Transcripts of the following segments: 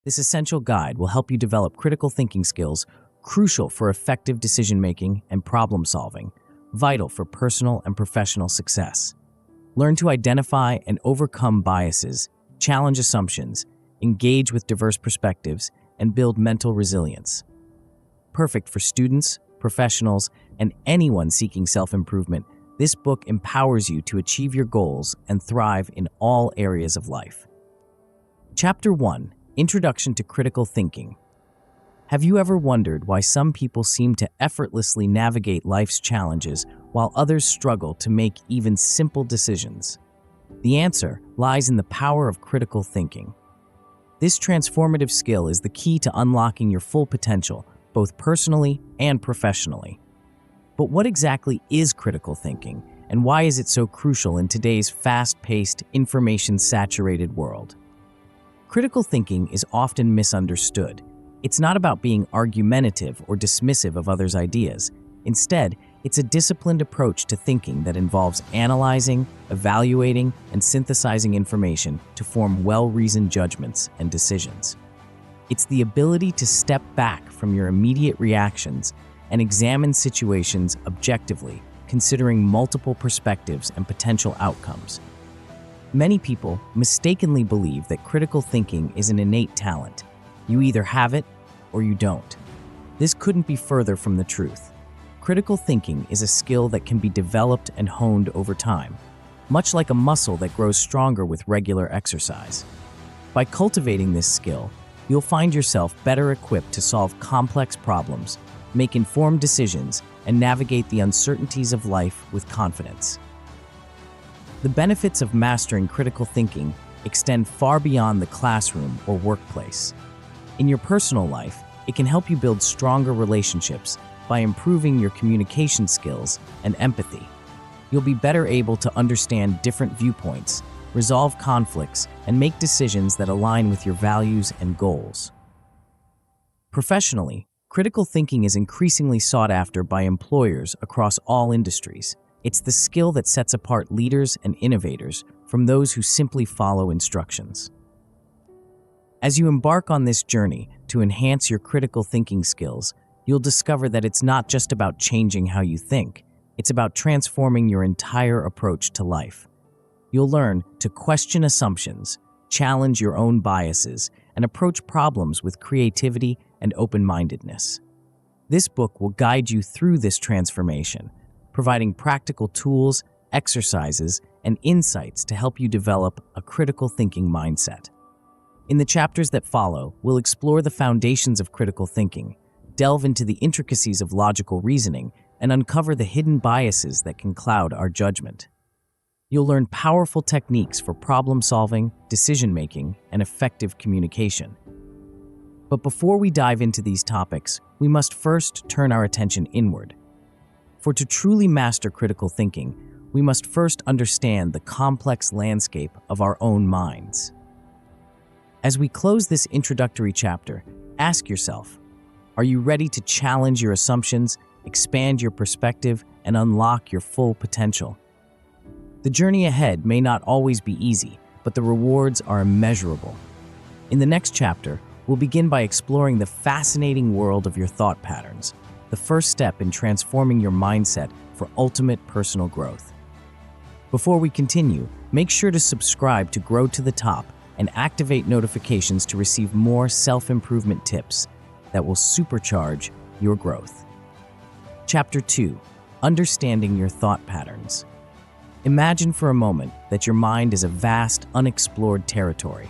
This essential guide will help you develop critical thinking skills crucial for effective decision-making and problem-solving, vital for personal and professional success. Learn to identify and overcome biases, challenge assumptions, engage with diverse perspectives, and build mental resilience. Perfect for students, professionals, and anyone seeking self-improvement, this book empowers you to achieve your goals and thrive in all areas of life. Chapter 1: Introduction to Critical Thinking. Have you ever wondered why some people seem to effortlessly navigate life's challenges while others struggle to make even simple decisions? The answer lies in the power of critical thinking. This transformative skill is the key to unlocking your full potential, both personally and professionally. But what exactly is critical thinking, and why is it so crucial in today's fast-paced, information-saturated world? Critical thinking is often misunderstood. It's not about being argumentative or dismissive of others' ideas. Instead, it's a disciplined approach to thinking that involves analyzing, evaluating, and synthesizing information to form well-reasoned judgments and decisions. It's the ability to step back from your immediate reactions and examine situations objectively, considering multiple perspectives and potential outcomes. Many people mistakenly believe that critical thinking is an innate talent. You either have it or you don't. This couldn't be further from the truth. Critical thinking is a skill that can be developed and honed over time, much like a muscle that grows stronger with regular exercise. By cultivating this skill, you'll find yourself better equipped to solve complex problems, make informed decisions, and navigate the uncertainties of life with confidence. The benefits of mastering critical thinking extend far beyond the classroom or workplace. In your personal life, it can help you build stronger relationships by improving your communication skills and empathy. You'll be better able to understand different viewpoints, resolve conflicts, and make decisions that align with your values and goals. Professionally, critical thinking is increasingly sought after by employers across all industries. It's the skill that sets apart leaders and innovators from those who simply follow instructions. As you embark on this journey to enhance your critical thinking skills, you'll discover that it's not just about changing how you think, it's about transforming your entire approach to life. You'll learn to question assumptions, challenge your own biases, and approach problems with creativity and open-mindedness. This book will guide you through this transformation, providing practical tools, exercises, and insights to help you develop a critical thinking mindset. In the chapters that follow, we'll explore the foundations of critical thinking, delve into the intricacies of logical reasoning, and uncover the hidden biases that can cloud our judgment. You'll learn powerful techniques for problem-solving, decision-making, and effective communication. But before we dive into these topics, we must first turn our attention inward. For to truly master critical thinking, we must first understand the complex landscape of our own minds. As we close this introductory chapter, ask yourself, are you ready to challenge your assumptions, expand your perspective, and unlock your full potential? The journey ahead may not always be easy, but the rewards are immeasurable. In the next chapter, we'll begin by exploring the fascinating world of your thought patterns, the first step in transforming your mindset for ultimate personal growth. Before we continue, make sure to subscribe to Grow to the Top and activate notifications to receive more self-improvement tips that will supercharge your growth. Chapter 2: Understanding Your Thought Patterns. Imagine for a moment that your mind is a vast, unexplored territory.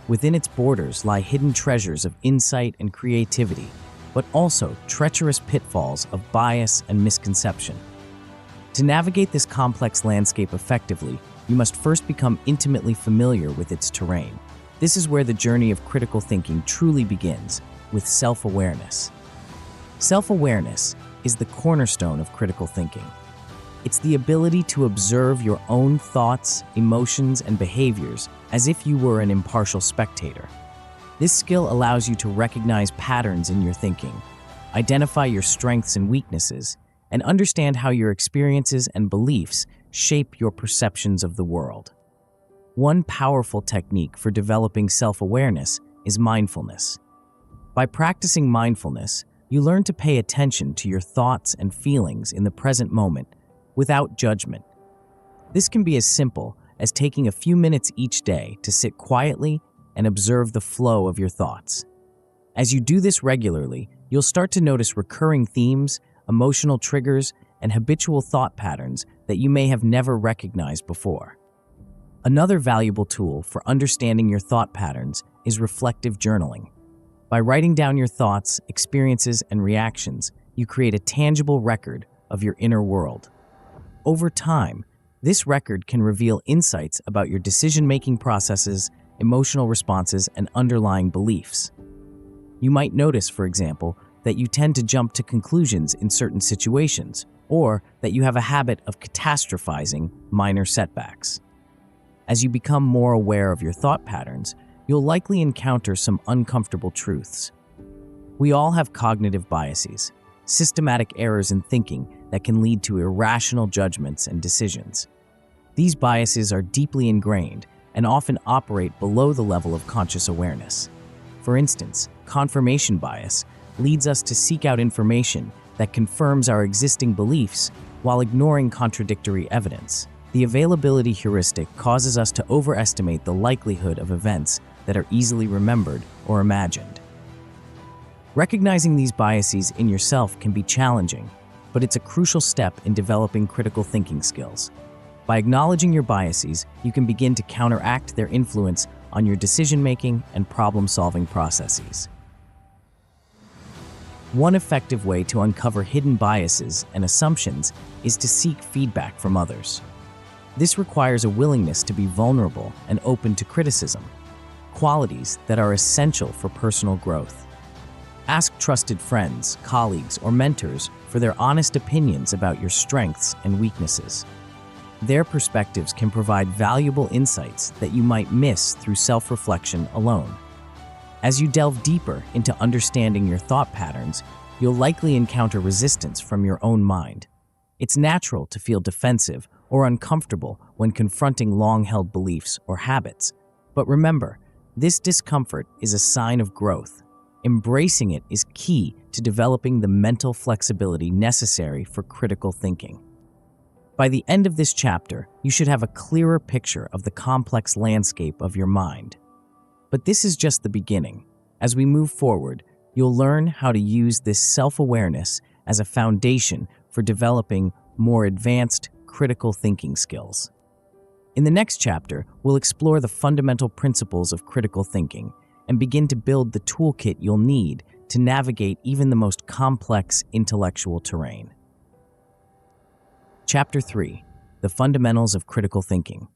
Within its borders lie hidden treasures of insight and creativity, but also treacherous pitfalls of bias and misconception. To navigate this complex landscape effectively, you must first become intimately familiar with its terrain. This is where the journey of critical thinking truly begins, with self-awareness. Self-awareness is the cornerstone of critical thinking. It's the ability to observe your own thoughts, emotions, and behaviors as if you were an impartial spectator. This skill allows you to recognize patterns in your thinking, identify your strengths and weaknesses, and understand how your experiences and beliefs shape your perceptions of the world. One powerful technique for developing self-awareness is mindfulness. By practicing mindfulness, you learn to pay attention to your thoughts and feelings in the present moment without judgment. This can be as simple as taking a few minutes each day to sit quietly and observe the flow of your thoughts. As you do this regularly, you'll start to notice recurring themes, emotional triggers, and habitual thought patterns that you may have never recognized before. Another valuable tool for understanding your thought patterns is reflective journaling. By writing down your thoughts, experiences, and reactions, you create a tangible record of your inner world. Over time, this record can reveal insights about your decision-making processes, emotional responses, and underlying beliefs. You might notice, for example, that you tend to jump to conclusions in certain situations, or that you have a habit of catastrophizing minor setbacks. As you become more aware of your thought patterns, you'll likely encounter some uncomfortable truths. We all have cognitive biases, systematic errors in thinking that can lead to irrational judgments and decisions. These biases are deeply ingrained and often operate below the level of conscious awareness. For instance, confirmation bias leads us to seek out information that confirms our existing beliefs while ignoring contradictory evidence. The availability heuristic causes us to overestimate the likelihood of events that are easily remembered or imagined. Recognizing these biases in yourself can be challenging, but it's a crucial step in developing critical thinking skills. By acknowledging your biases, you can begin to counteract their influence on your decision-making and problem-solving processes. One effective way to uncover hidden biases and assumptions is to seek feedback from others. This requires a willingness to be vulnerable and open to criticism, qualities that are essential for personal growth. Ask trusted friends, colleagues, or mentors for their honest opinions about your strengths and weaknesses. Their perspectives can provide valuable insights that you might miss through self-reflection alone. As you delve deeper into understanding your thought patterns, you'll likely encounter resistance from your own mind. It's natural to feel defensive or uncomfortable when confronting long-held beliefs or habits. But remember, this discomfort is a sign of growth. Embracing it is key to developing the mental flexibility necessary for critical thinking. By the end of this chapter, you should have a clearer picture of the complex landscape of your mind. But this is just the beginning. As we move forward, you'll learn how to use this self-awareness as a foundation for developing more advanced critical thinking skills. In the next chapter, we'll explore the fundamental principles of critical thinking and begin to build the toolkit you'll need to navigate even the most complex intellectual terrain. Chapter 3: The Fundamentals of Critical Thinking.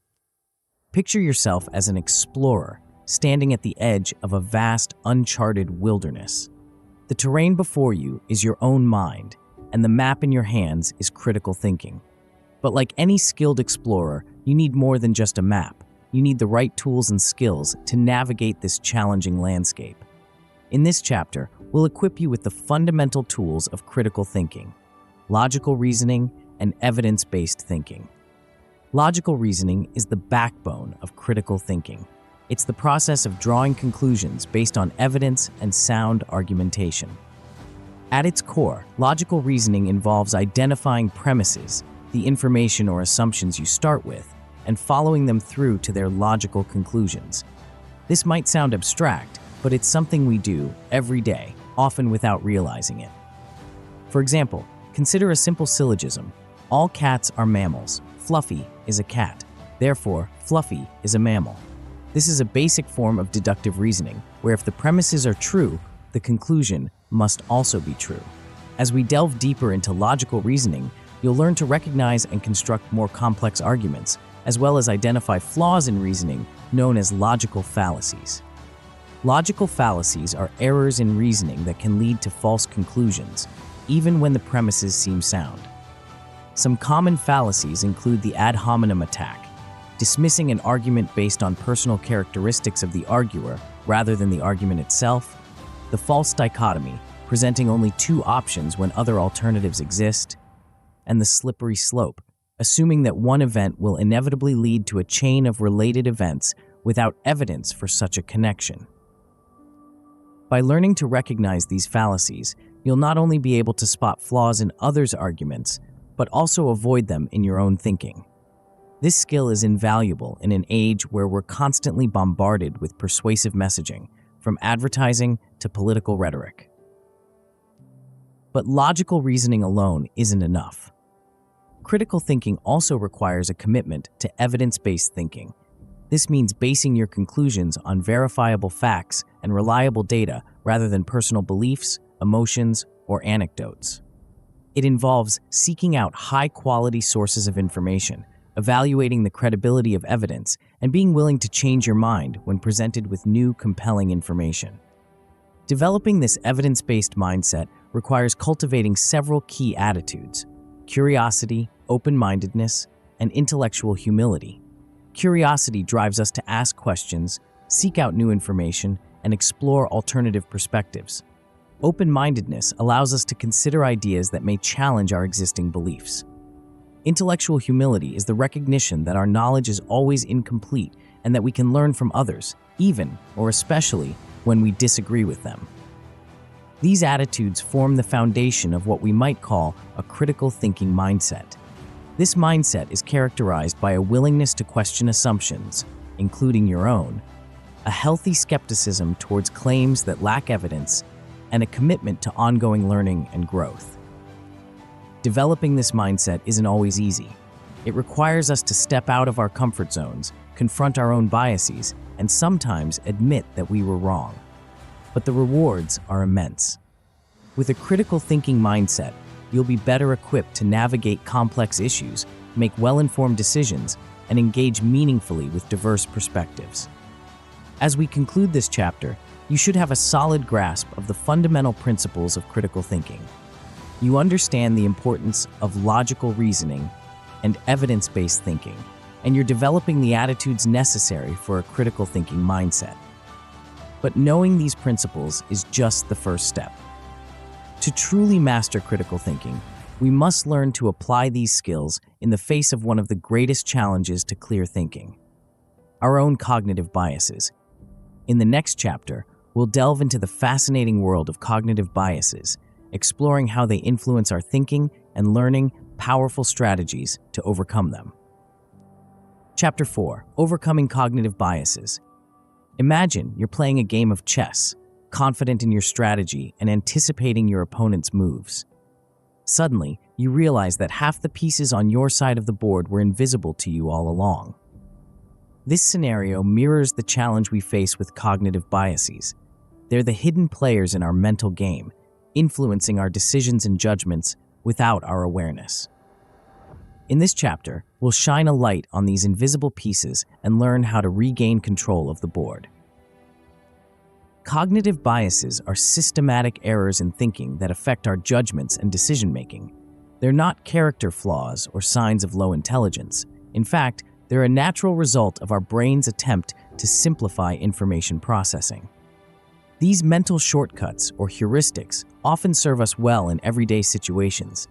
Picture yourself as an explorer standing at the edge of a vast, uncharted wilderness. The terrain before you is your own mind, and the map in your hands is critical thinking. But like any skilled explorer, you need more than just a map. You need the right tools and skills to navigate this challenging landscape. In this chapter, we'll equip you with the fundamental tools of critical thinking: logical reasoning and evidence-based thinking. Logical reasoning is the backbone of critical thinking. It's the process of drawing conclusions based on evidence and sound argumentation. At its core, logical reasoning involves identifying premises, the information or assumptions you start with, and following them through to their logical conclusions. This might sound abstract, but it's something we do every day, often without realizing it. For example, consider a simple syllogism: all cats are mammals. Fluffy is a cat. Therefore, Fluffy is a mammal. This is a basic form of deductive reasoning, where if the premises are true, the conclusion must also be true. As we delve deeper into logical reasoning, you'll learn to recognize and construct more complex arguments, as well as identify flaws in reasoning known as logical fallacies. Logical fallacies are errors in reasoning that can lead to false conclusions, even when the premises seem sound. Some common fallacies include the ad hominem attack, dismissing an argument based on personal characteristics of the arguer rather than the argument itself; the false dichotomy, presenting only two options when other alternatives exist; and the slippery slope, assuming that one event will inevitably lead to a chain of related events without evidence for such a connection. By learning to recognize these fallacies, you'll not only be able to spot flaws in others' arguments, but also avoid them in your own thinking. This skill is invaluable in an age where we're constantly bombarded with persuasive messaging, from advertising to political rhetoric. But logical reasoning alone isn't enough. Critical thinking also requires a commitment to evidence-based thinking. This means basing your conclusions on verifiable facts and reliable data rather than personal beliefs, emotions, or anecdotes. It involves seeking out high-quality sources of information, evaluating the credibility of evidence, and being willing to change your mind when presented with new, compelling information. Developing this evidence-based mindset requires cultivating several key attitudes: curiosity, open-mindedness, and intellectual humility. Curiosity drives us to ask questions, seek out new information, and explore alternative perspectives. Open-mindedness allows us to consider ideas that may challenge our existing beliefs. Intellectual humility is the recognition that our knowledge is always incomplete and that we can learn from others, even or especially when we disagree with them. These attitudes form the foundation of what we might call a critical thinking mindset. This mindset is characterized by a willingness to question assumptions, including your own, a healthy skepticism towards claims that lack evidence, and a commitment to ongoing learning and growth. Developing this mindset isn't always easy. It requires us to step out of our comfort zones, confront our own biases, and sometimes admit that we were wrong. But the rewards are immense. With a critical thinking mindset, you'll be better equipped to navigate complex issues, make well-informed decisions, and engage meaningfully with diverse perspectives. As we conclude this chapter, you should have a solid grasp of the fundamental principles of critical thinking. You understand the importance of logical reasoning and evidence-based thinking, and you're developing the attitudes necessary for a critical thinking mindset. But knowing these principles is just the first step. To truly master critical thinking, we must learn to apply these skills in the face of one of the greatest challenges to clear thinking: our own cognitive biases. In the next chapter, we'll delve into the fascinating world of cognitive biases, exploring how they influence our thinking and learning powerful strategies to overcome them. Chapter 4: Overcoming Cognitive Biases. Imagine you're playing a game of chess, confident in your strategy and anticipating your opponent's moves. Suddenly, you realize that half the pieces on your side of the board were invisible to you all along. This scenario mirrors the challenge we face with cognitive biases. They're the hidden players in our mental game, influencing our decisions and judgments without our awareness. In this chapter, we'll shine a light on these invisible pieces and learn how to regain control of the board. Cognitive biases are systematic errors in thinking that affect our judgments and decision-making. They're not character flaws or signs of low intelligence. In fact, they're a natural result of our brain's attempt to simplify information processing. These mental shortcuts, or heuristics, often serve us well in everyday situations.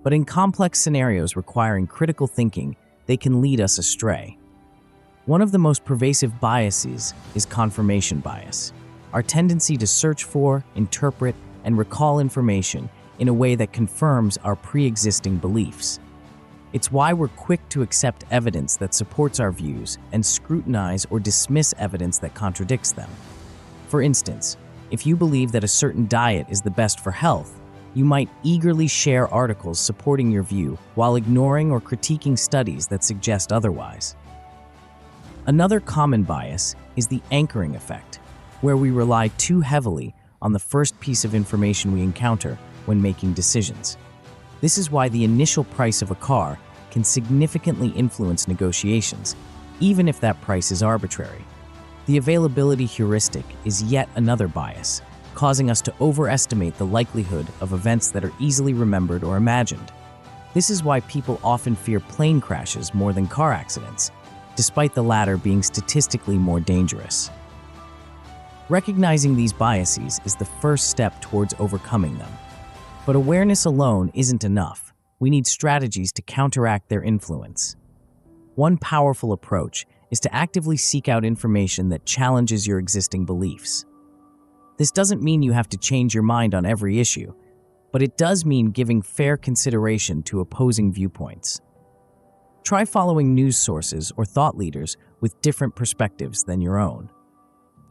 But in complex scenarios requiring critical thinking, they can lead us astray. One of the most pervasive biases is confirmation bias, our tendency to search for, interpret, and recall information in a way that confirms our pre-existing beliefs. It's why we're quick to accept evidence that supports our views and scrutinize or dismiss evidence that contradicts them. For instance, if you believe that a certain diet is the best for health, you might eagerly share articles supporting your view while ignoring or critiquing studies that suggest otherwise. Another common bias is the anchoring effect, where we rely too heavily on the first piece of information we encounter when making decisions. This is why the initial price of a car can significantly influence negotiations, even if that price is arbitrary. The availability heuristic is yet another bias, causing us to overestimate the likelihood of events that are easily remembered or imagined. This is why people often fear plane crashes more than car accidents, despite the latter being statistically more dangerous. Recognizing these biases is the first step towards overcoming them. But awareness alone isn't enough. We need strategies to counteract their influence. One powerful approach is to actively seek out information that challenges your existing beliefs. This doesn't mean you have to change your mind on every issue, but it does mean giving fair consideration to opposing viewpoints. Try following news sources or thought leaders with different perspectives than your own.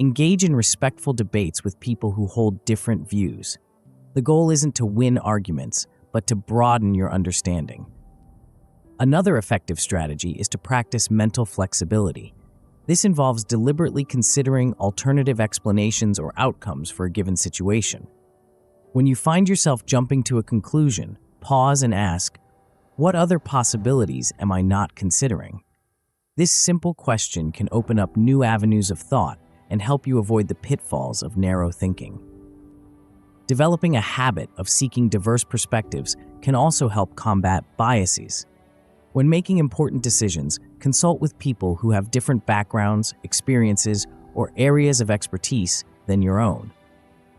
Engage in respectful debates with people who hold different views. The goal isn't to win arguments, but to broaden your understanding. Another effective strategy is to practice mental flexibility. This involves deliberately considering alternative explanations or outcomes for a given situation. When you find yourself jumping to a conclusion, pause and ask, what other possibilities am I not considering? This simple question can open up new avenues of thought and help you avoid the pitfalls of narrow thinking. Developing a habit of seeking diverse perspectives can also help combat biases. When making important decisions, consult with people who have different backgrounds, experiences, or areas of expertise than your own.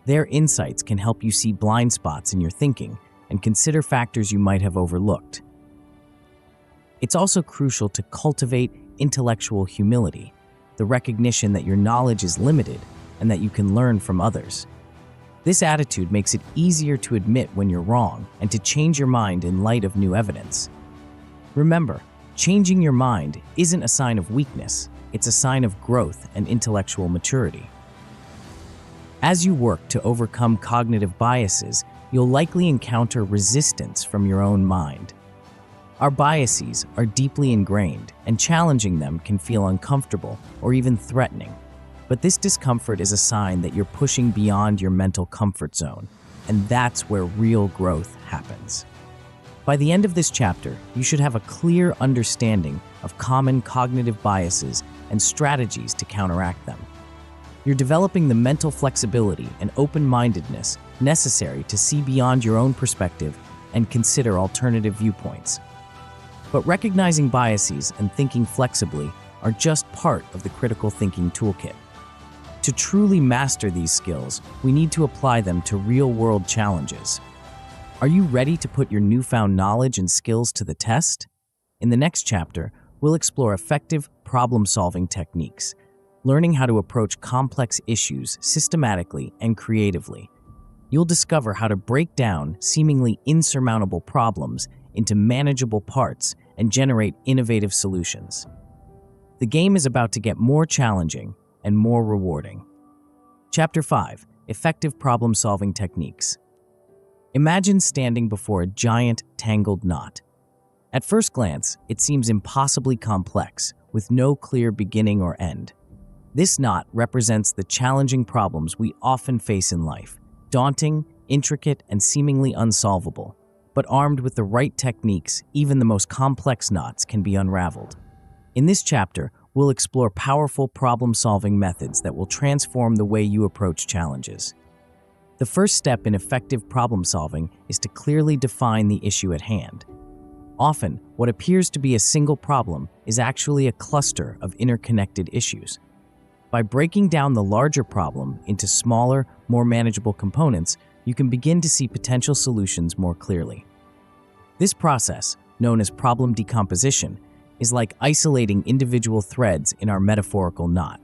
Their insights can help you see blind spots in your thinking and consider factors you might have overlooked. It's also crucial to cultivate intellectual humility, the recognition that your knowledge is limited and that you can learn from others. This attitude makes it easier to admit when you're wrong and to change your mind in light of new evidence. Remember, changing your mind isn't a sign of weakness, it's a sign of growth and intellectual maturity. As you work to overcome cognitive biases, you'll likely encounter resistance from your own mind. Our biases are deeply ingrained, and challenging them can feel uncomfortable or even threatening. But this discomfort is a sign that you're pushing beyond your mental comfort zone, and that's where real growth happens. By the end of this chapter, you should have a clear understanding of common cognitive biases and strategies to counteract them. You're developing the mental flexibility and open-mindedness necessary to see beyond your own perspective and consider alternative viewpoints. But recognizing biases and thinking flexibly are just part of the critical thinking toolkit. To truly master these skills, we need to apply them to real-world challenges. Are you ready to put your newfound knowledge and skills to the test? In the next chapter, we'll explore effective problem-solving techniques, learning how to approach complex issues systematically and creatively. You'll discover how to break down seemingly insurmountable problems into manageable parts and generate innovative solutions. The game is about to get more challenging and more rewarding. Chapter 5: Effective Problem-Solving Techniques. Imagine standing before a giant, tangled knot. At first glance, it seems impossibly complex, with no clear beginning or end. This knot represents the challenging problems we often face in life, daunting, intricate, and seemingly unsolvable. But armed with the right techniques, even the most complex knots can be unraveled. In this chapter, we'll explore powerful problem-solving methods that will transform the way you approach challenges. The first step in effective problem-solving is to clearly define the issue at hand. Often, what appears to be a single problem is actually a cluster of interconnected issues. By breaking down the larger problem into smaller, more manageable components, you can begin to see potential solutions more clearly. This process, known as problem decomposition, is like isolating individual threads in our metaphorical knot.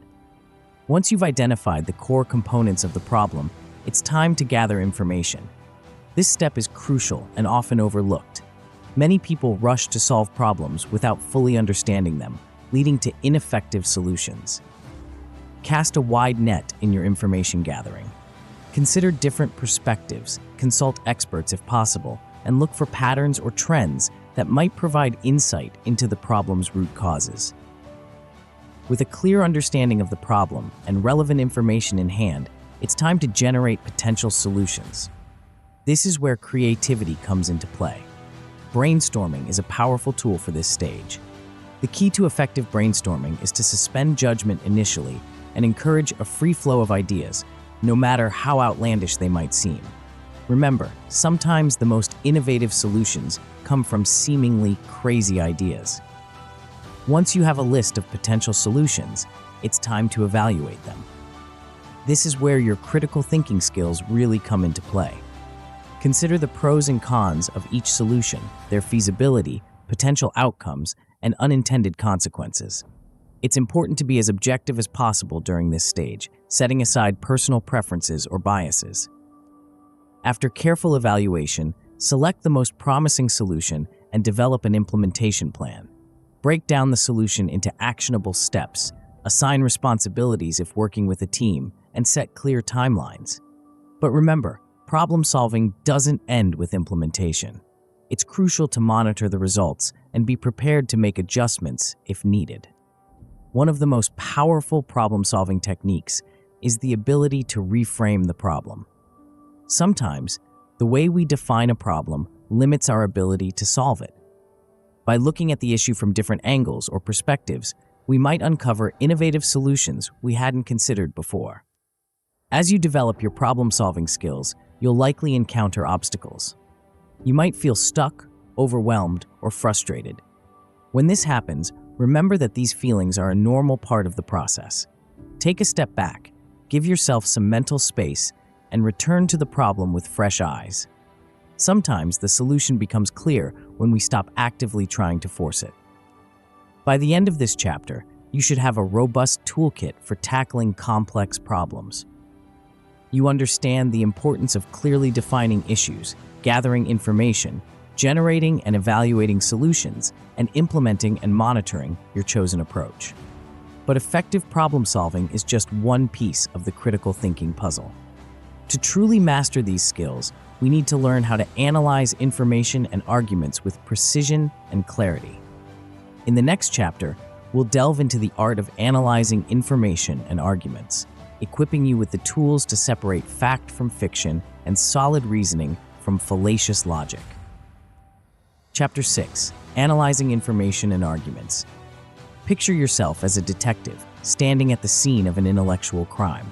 Once you've identified the core components of the problem, it's time to gather information. This step is crucial and often overlooked. Many people rush to solve problems without fully understanding them, leading to ineffective solutions. Cast a wide net in your information gathering. Consider different perspectives, consult experts if possible, and look for patterns or trends that might provide insight into the problem's root causes. With a clear understanding of the problem and relevant information in hand, it's time to generate potential solutions. This is where creativity comes into play. Brainstorming is a powerful tool for this stage. The key to effective brainstorming is to suspend judgment initially and encourage a free flow of ideas, no matter how outlandish they might seem. Remember, sometimes the most innovative solutions come from seemingly crazy ideas. Once you have a list of potential solutions, it's time to evaluate them. This is where your critical thinking skills really come into play. Consider the pros and cons of each solution, their feasibility, potential outcomes, and unintended consequences. It's important to be as objective as possible during this stage, setting aside personal preferences or biases. After careful evaluation, select the most promising solution and develop an implementation plan. Break down the solution into actionable steps, assign responsibilities if working with a team, and set clear timelines. But remember, problem solving doesn't end with implementation. It's crucial to monitor the results and be prepared to make adjustments if needed. One of the most powerful problem-solving techniques is the ability to reframe the problem. Sometimes, the way we define a problem limits our ability to solve it. By looking at the issue from different angles or perspectives, we might uncover innovative solutions we hadn't considered before. As you develop your problem-solving skills, you'll likely encounter obstacles. You might feel stuck, overwhelmed, or frustrated. When this happens, remember that these feelings are a normal part of the process. Take a step back, give yourself some mental space, and return to the problem with fresh eyes. Sometimes the solution becomes clear when we stop actively trying to force it. By the end of this chapter, you should have a robust toolkit for tackling complex problems. You understand the importance of clearly defining issues, gathering information, generating and evaluating solutions, and implementing and monitoring your chosen approach. But effective problem solving is just one piece of the critical thinking puzzle. To truly master these skills, we need to learn how to analyze information and arguments with precision and clarity. In the next chapter, we'll delve into the art of analyzing information and arguments, equipping you with the tools to separate fact from fiction and solid reasoning from fallacious logic. Chapter 6. Analyzing Information and Arguments. Picture yourself as a detective standing at the scene of an intellectual crime.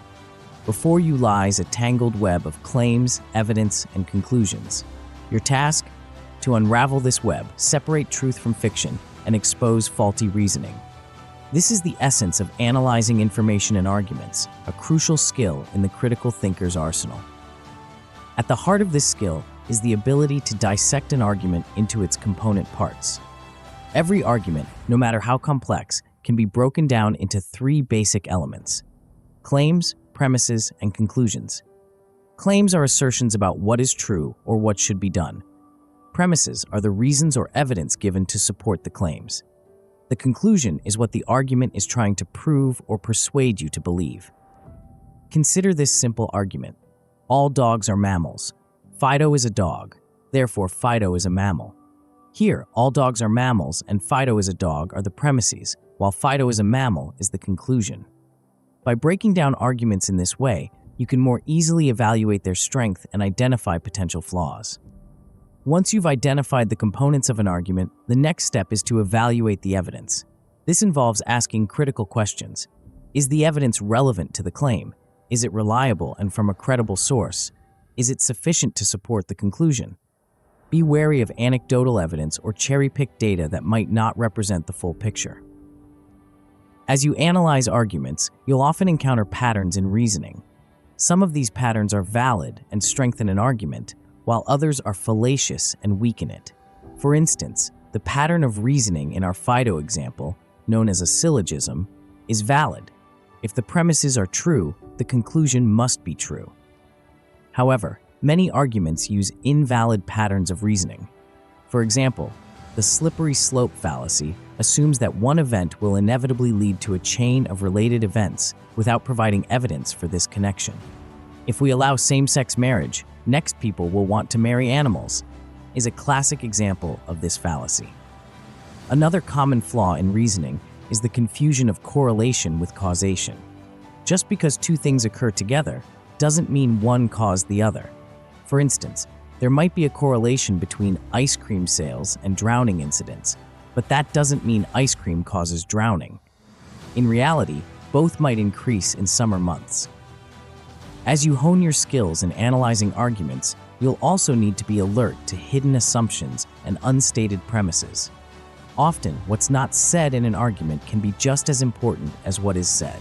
Before you lies a tangled web of claims, evidence, and conclusions. Your task? To unravel this web, separate truth from fiction, and expose faulty reasoning. This is the essence of analyzing information and arguments, a crucial skill in the critical thinker's arsenal. At the heart of this skill is the ability to dissect an argument into its component parts. Every argument, no matter how complex, can be broken down into three basic elements: claims, premises, and conclusions. Claims are assertions about what is true or what should be done. Premises are the reasons or evidence given to support the claims. The conclusion is what the argument is trying to prove or persuade you to believe. Consider this simple argument. All dogs are mammals. Fido is a dog, therefore Fido is a mammal. Here, all dogs are mammals and Fido is a dog are the premises, while Fido is a mammal is the conclusion. By breaking down arguments in this way, you can more easily evaluate their strength and identify potential flaws. Once you've identified the components of an argument, the next step is to evaluate the evidence. This involves asking critical questions. Is the evidence relevant to the claim? Is it reliable and from a credible source? Is it sufficient to support the conclusion? Be wary of anecdotal evidence or cherry-picked data that might not represent the full picture. As you analyze arguments, you'll often encounter patterns in reasoning. Some of these patterns are valid and strengthen an argument, while others are fallacious and weaken it. For instance, the pattern of reasoning in our Fido example, known as a syllogism, is valid. If the premises are true, the conclusion must be true. However, many arguments use invalid patterns of reasoning. For example, the slippery slope fallacy assumes that one event will inevitably lead to a chain of related events without providing evidence for this connection. If we allow same-sex marriage, next people will want to marry animals, is a classic example of this fallacy. Another common flaw in reasoning is the confusion of correlation with causation. Just because two things occur together doesn't mean one caused the other. For instance, there might be a correlation between ice cream sales and drowning incidents, but that doesn't mean ice cream causes drowning. In reality, both might increase in summer months. As you hone your skills in analyzing arguments, you'll also need to be alert to hidden assumptions and unstated premises. Often, what's not said in an argument can be just as important as what is said.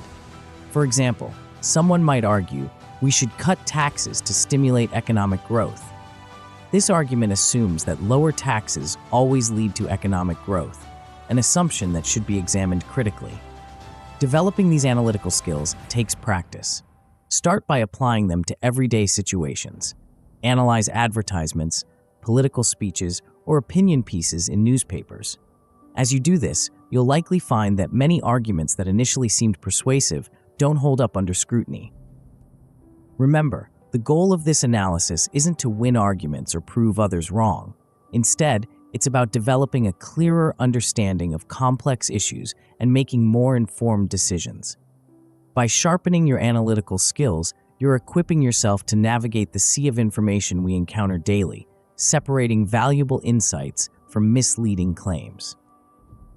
For example, someone might argue, we should cut taxes to stimulate economic growth. This argument assumes that lower taxes always lead to economic growth, an assumption that should be examined critically. Developing these analytical skills takes practice. Start by applying them to everyday situations. Analyze advertisements, political speeches, or opinion pieces in newspapers. As you do this, you'll likely find that many arguments that initially seemed persuasive don't hold up under scrutiny. Remember, the goal of this analysis isn't to win arguments or prove others wrong. Instead, it's about developing a clearer understanding of complex issues and making more informed decisions. By sharpening your analytical skills, you're equipping yourself to navigate the sea of information we encounter daily, separating valuable insights from misleading claims.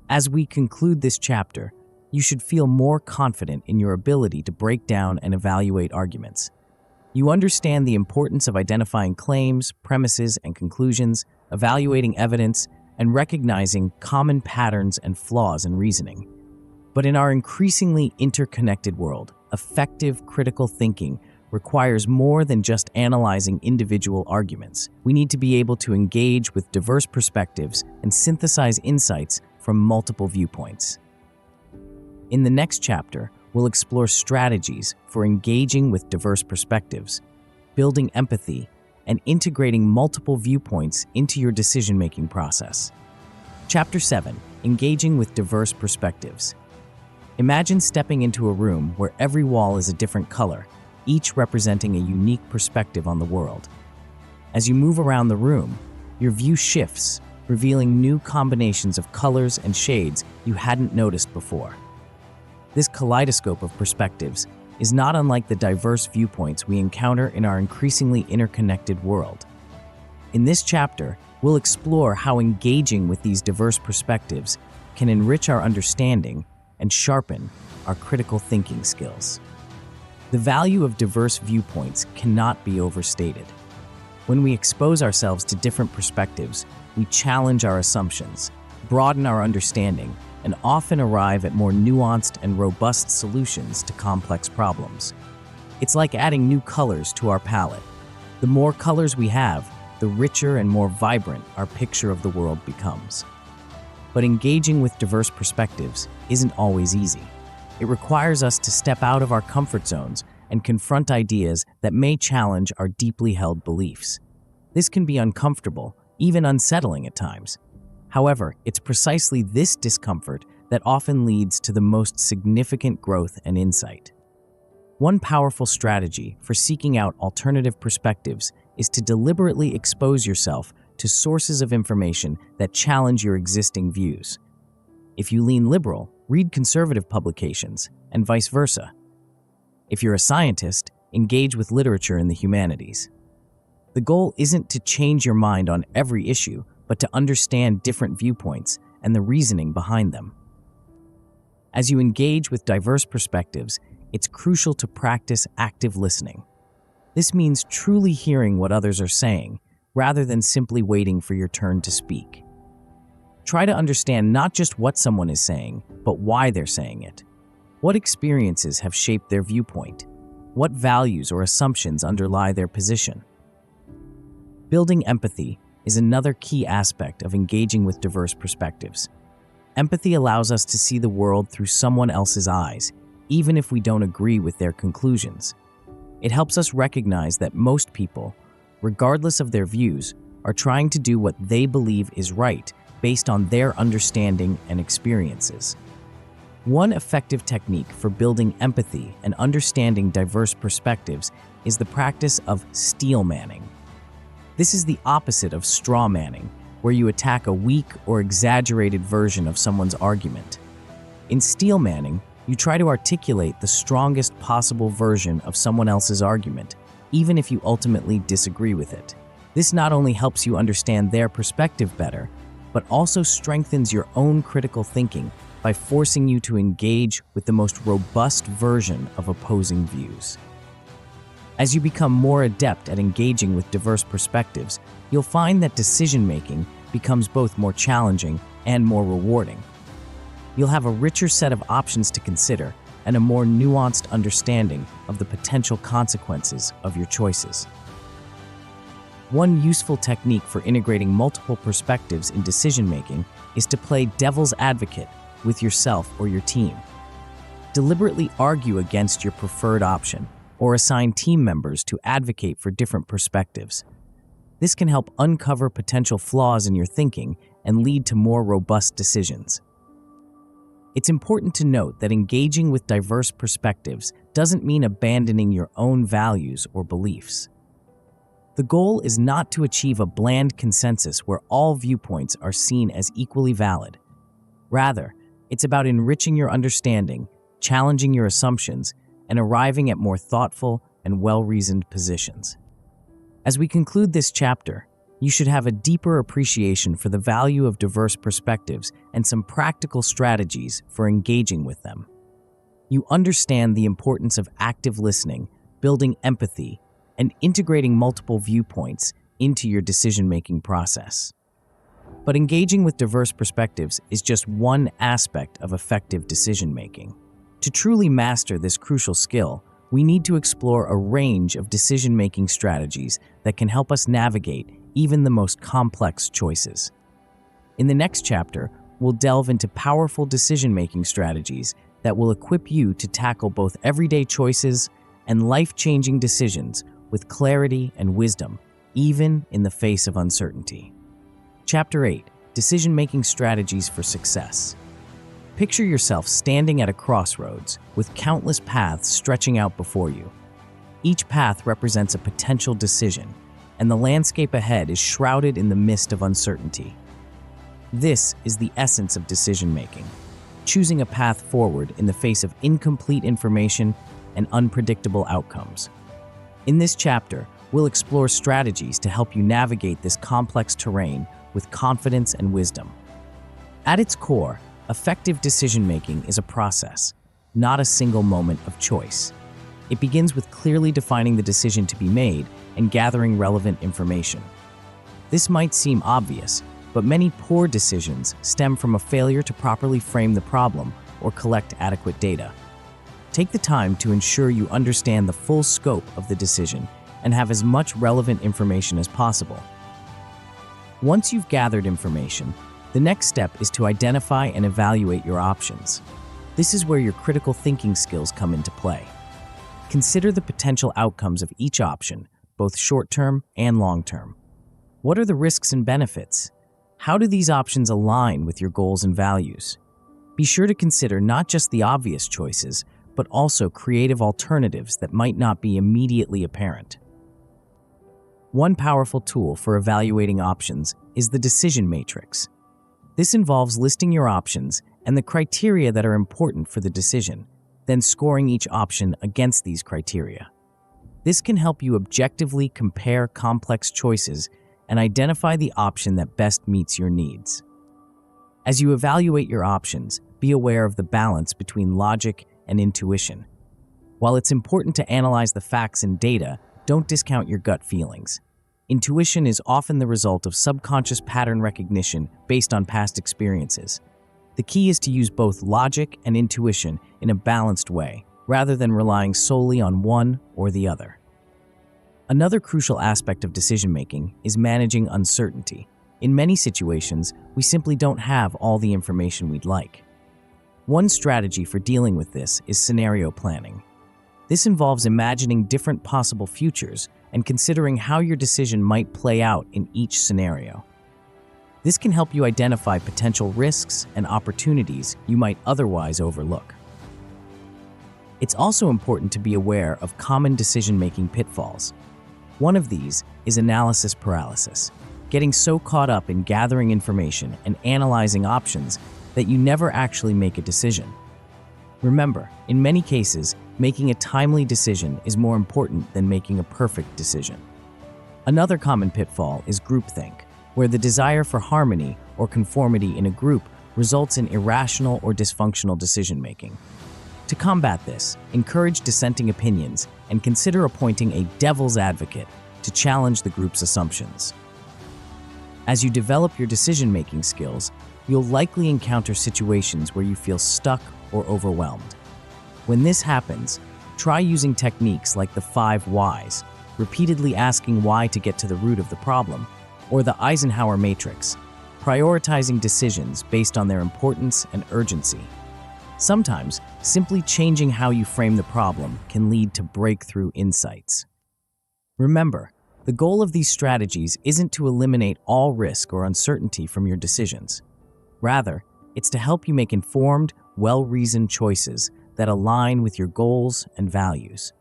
As we conclude this chapter, you should feel more confident in your ability to break down and evaluate arguments. You understand the importance of identifying claims, premises, and conclusions, evaluating evidence, and recognizing common patterns and flaws in reasoning. But in our increasingly interconnected world, effective critical thinking requires more than just analyzing individual arguments. We need to be able to engage with diverse perspectives and synthesize insights from multiple viewpoints. In the next chapter, we'll explore strategies for engaging with diverse perspectives, building empathy, and integrating multiple viewpoints into your decision-making process. Chapter 7. Engaging with diverse perspectives. Imagine stepping into a room where every wall is a different color, each representing a unique perspective on the world. As you move around the room, your view shifts, revealing new combinations of colors and shades you hadn't noticed before. This kaleidoscope of perspectives is not unlike the diverse viewpoints we encounter in our increasingly interconnected world. In this chapter, we'll explore how engaging with these diverse perspectives can enrich our understanding and sharpen our critical thinking skills. The value of diverse viewpoints cannot be overstated. When we expose ourselves to different perspectives, we challenge our assumptions, broaden our understanding, and often arrive at more nuanced and robust solutions to complex problems. It's like adding new colors to our palette. The more colors we have, the richer and more vibrant our picture of the world becomes. But engaging with diverse perspectives isn't always easy. It requires us to step out of our comfort zones and confront ideas that may challenge our deeply held beliefs. This can be uncomfortable, even unsettling at times. However, it's precisely this discomfort that often leads to the most significant growth and insight. One powerful strategy for seeking out alternative perspectives is to deliberately expose yourself to sources of information that challenge your existing views. If you lean liberal, read conservative publications, and vice versa. If you're a scientist, engage with literature in the humanities. The goal isn't to change your mind on every issue, but to understand different viewpoints and the reasoning behind them. As you engage with diverse perspectives, it's crucial to practice active listening. This means truly hearing what others are saying, rather than simply waiting for your turn to speak. Try to understand not just what someone is saying, but why they're saying it. What experiences have shaped their viewpoint? What values or assumptions underlie their position? Building empathy is another key aspect of engaging with diverse perspectives. Empathy allows us to see the world through someone else's eyes, even if we don't agree with their conclusions. It helps us recognize that most people, regardless of their views, are trying to do what they believe is right based on their understanding and experiences. One effective technique for building empathy and understanding diverse perspectives is the practice of steel manning. This is the opposite of straw manning, where you attack a weak or exaggerated version of someone's argument. In steel manning, you try to articulate the strongest possible version of someone else's argument, even if you ultimately disagree with it. This not only helps you understand their perspective better, but also strengthens your own critical thinking by forcing you to engage with the most robust version of opposing views. As you become more adept at engaging with diverse perspectives, you'll find that decision-making becomes both more challenging and more rewarding. You'll have a richer set of options to consider and a more nuanced understanding of the potential consequences of your choices. One useful technique for integrating multiple perspectives in decision-making is to play devil's advocate with yourself or your team. Deliberately argue against your preferred option or assign team members to advocate for different perspectives. This can help uncover potential flaws in your thinking and lead to more robust decisions. It's important to note that engaging with diverse perspectives doesn't mean abandoning your own values or beliefs. The goal is not to achieve a bland consensus where all viewpoints are seen as equally valid. Rather, it's about enriching your understanding, challenging your assumptions, and arriving at more thoughtful and well-reasoned positions. As we conclude this chapter, you should have a deeper appreciation for the value of diverse perspectives and some practical strategies for engaging with them. You understand the importance of active listening, building empathy, and integrating multiple viewpoints into your decision-making process. But engaging with diverse perspectives is just one aspect of effective decision-making. To truly master this crucial skill, we need to explore a range of decision-making strategies that can help us navigate even the most complex choices. In the next chapter, we'll delve into powerful decision-making strategies that will equip you to tackle both everyday choices and life-changing decisions with clarity and wisdom, even in the face of uncertainty. Chapter 8: Decision-Making Strategies for Success. Picture yourself standing at a crossroads with countless paths stretching out before you. Each path represents a potential decision, and the landscape ahead is shrouded in the mist of uncertainty. This is the essence of decision-making, choosing a path forward in the face of incomplete information and unpredictable outcomes. In this chapter, we'll explore strategies to help you navigate this complex terrain with confidence and wisdom. At its core, effective decision-making is a process, not a single moment of choice. It begins with clearly defining the decision to be made and gathering relevant information. This might seem obvious, but many poor decisions stem from a failure to properly frame the problem or collect adequate data. Take the time to ensure you understand the full scope of the decision and have as much relevant information as possible. Once you've gathered information, the next step is to identify and evaluate your options. This is where your critical thinking skills come into play. Consider the potential outcomes of each option, both short-term and long-term. What are the risks and benefits? How do these options align with your goals and values? Be sure to consider not just the obvious choices, but also creative alternatives that might not be immediately apparent. One powerful tool for evaluating options is the decision matrix. This involves listing your options and the criteria that are important for the decision, then scoring each option against these criteria. This can help you objectively compare complex choices and identify the option that best meets your needs. As you evaluate your options, be aware of the balance between logic and intuition. While it's important to analyze the facts and data, don't discount your gut feelings. Intuition is often the result of subconscious pattern recognition based on past experiences. The key is to use both logic and intuition in a balanced way, rather than relying solely on one or the other. Another crucial aspect of decision-making is managing uncertainty. In many situations, we simply don't have all the information we'd like. One strategy for dealing with this is scenario planning. This involves imagining different possible futures and considering how your decision might play out in each scenario. This can help you identify potential risks and opportunities you might otherwise overlook. It's also important to be aware of common decision-making pitfalls. One of these is analysis paralysis, getting so caught up in gathering information and analyzing options that you never actually make a decision. Remember, in many cases, making a timely decision is more important than making a perfect decision. Another common pitfall is groupthink, where the desire for harmony or conformity in a group results in irrational or dysfunctional decision-making. To combat this, encourage dissenting opinions and consider appointing a devil's advocate to challenge the group's assumptions. As you develop your decision-making skills, you'll likely encounter situations where you feel stuck or overwhelmed. When this happens, try using techniques like the 5 whys, repeatedly asking why to get to the root of the problem, or the Eisenhower matrix, prioritizing decisions based on their importance and urgency. Sometimes, simply changing how you frame the problem can lead to breakthrough insights. Remember, the goal of these strategies isn't to eliminate all risk or uncertainty from your decisions. Rather, it's to help you make informed, well-reasoned choices that align with your goals and values.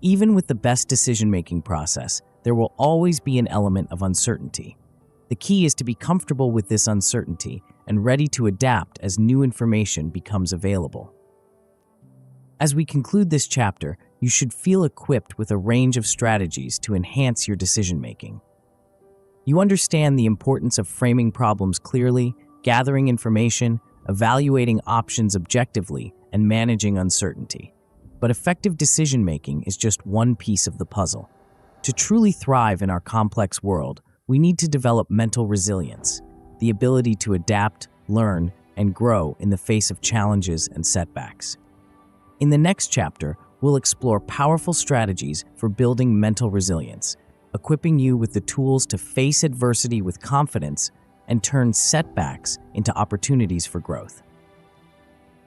Even with the best decision-making process, there will always be an element of uncertainty. The key is to be comfortable with this uncertainty and ready to adapt as new information becomes available. As we conclude this chapter, you should feel equipped with a range of strategies to enhance your decision-making. You understand the importance of framing problems clearly, gathering information, evaluating options objectively, and managing uncertainty. But effective decision-making is just one piece of the puzzle. To truly thrive in our complex world, we need to develop mental resilience, the ability to adapt, learn, and grow in the face of challenges and setbacks. In the next chapter, we'll explore powerful strategies for building mental resilience, equipping you with the tools to face adversity with confidence and turn setbacks into opportunities for growth.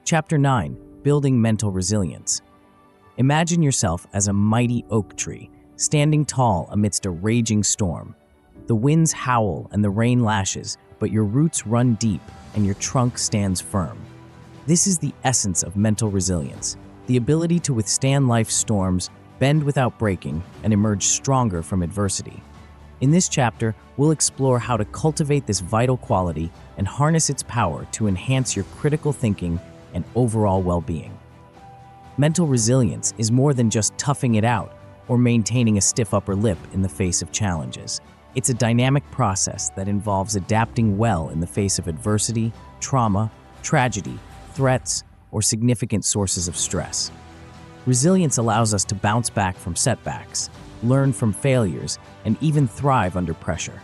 Chapter 9: Building Mental Resilience. Imagine yourself as a mighty oak tree, standing tall amidst a raging storm. The winds howl and the rain lashes, but your roots run deep and your trunk stands firm. This is the essence of mental resilience, the ability to withstand life's storms, bend without breaking, and emerge stronger from adversity. In this chapter, we'll explore how to cultivate this vital quality and harness its power to enhance your critical thinking and overall well-being. Mental resilience is more than just toughing it out or maintaining a stiff upper lip in the face of challenges. It's a dynamic process that involves adapting well in the face of adversity, trauma, tragedy, threats, or significant sources of stress. Resilience allows us to bounce back from setbacks, learn from failures, and even thrive under pressure.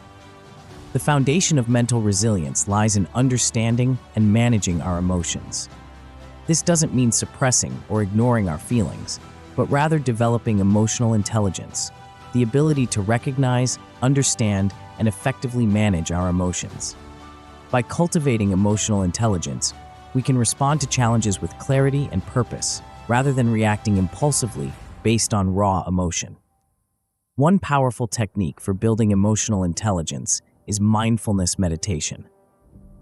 The foundation of mental resilience lies in understanding and managing our emotions. This doesn't mean suppressing or ignoring our feelings, but rather developing emotional intelligence, the ability to recognize, understand, and effectively manage our emotions. By cultivating emotional intelligence, we can respond to challenges with clarity and purpose, rather than reacting impulsively based on raw emotion. One powerful technique for building emotional intelligence is mindfulness meditation.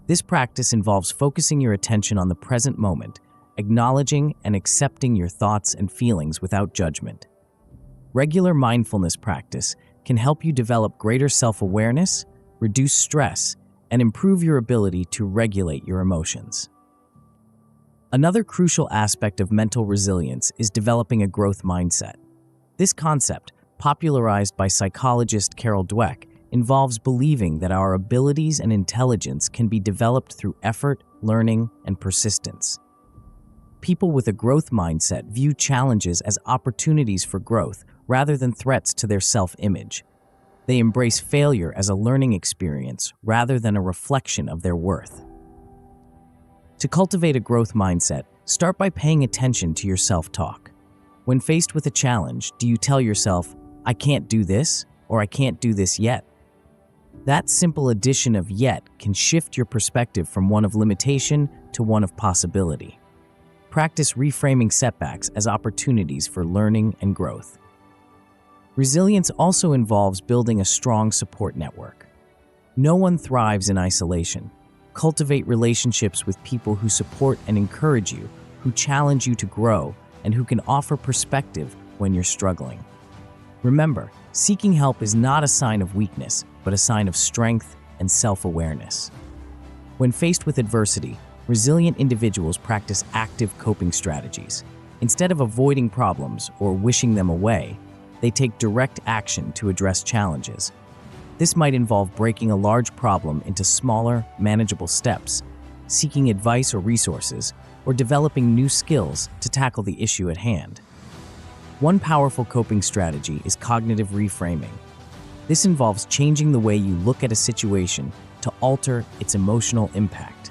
This practice involves focusing your attention on the present moment, acknowledging and accepting your thoughts and feelings without judgment. Regular mindfulness practice can help you develop greater self-awareness, reduce stress, and improve your ability to regulate your emotions. Another crucial aspect of mental resilience is developing a growth mindset. This concept, popularized by psychologist Carol Dweck, involves believing that our abilities and intelligence can be developed through effort, learning, and persistence. People with a growth mindset view challenges as opportunities for growth rather than threats to their self-image. They embrace failure as a learning experience rather than a reflection of their worth. To cultivate a growth mindset, start by paying attention to your self-talk. When faced with a challenge, do you tell yourself, "I can't do this," or "I can't do this yet"? That simple addition of "yet" can shift your perspective from one of limitation to one of possibility. Practice reframing setbacks as opportunities for learning and growth. Resilience also involves building a strong support network. No one thrives in isolation. Cultivate relationships with people who support and encourage you, who challenge you to grow, and who can offer perspective when you're struggling. Remember, seeking help is not a sign of weakness, but a sign of strength and self-awareness. When faced with adversity, resilient individuals practice active coping strategies. Instead of avoiding problems or wishing them away, they take direct action to address challenges. This might involve breaking a large problem into smaller, manageable steps, seeking advice or resources, or developing new skills to tackle the issue at hand. One powerful coping strategy is cognitive reframing. This involves changing the way you look at a situation to alter its emotional impact.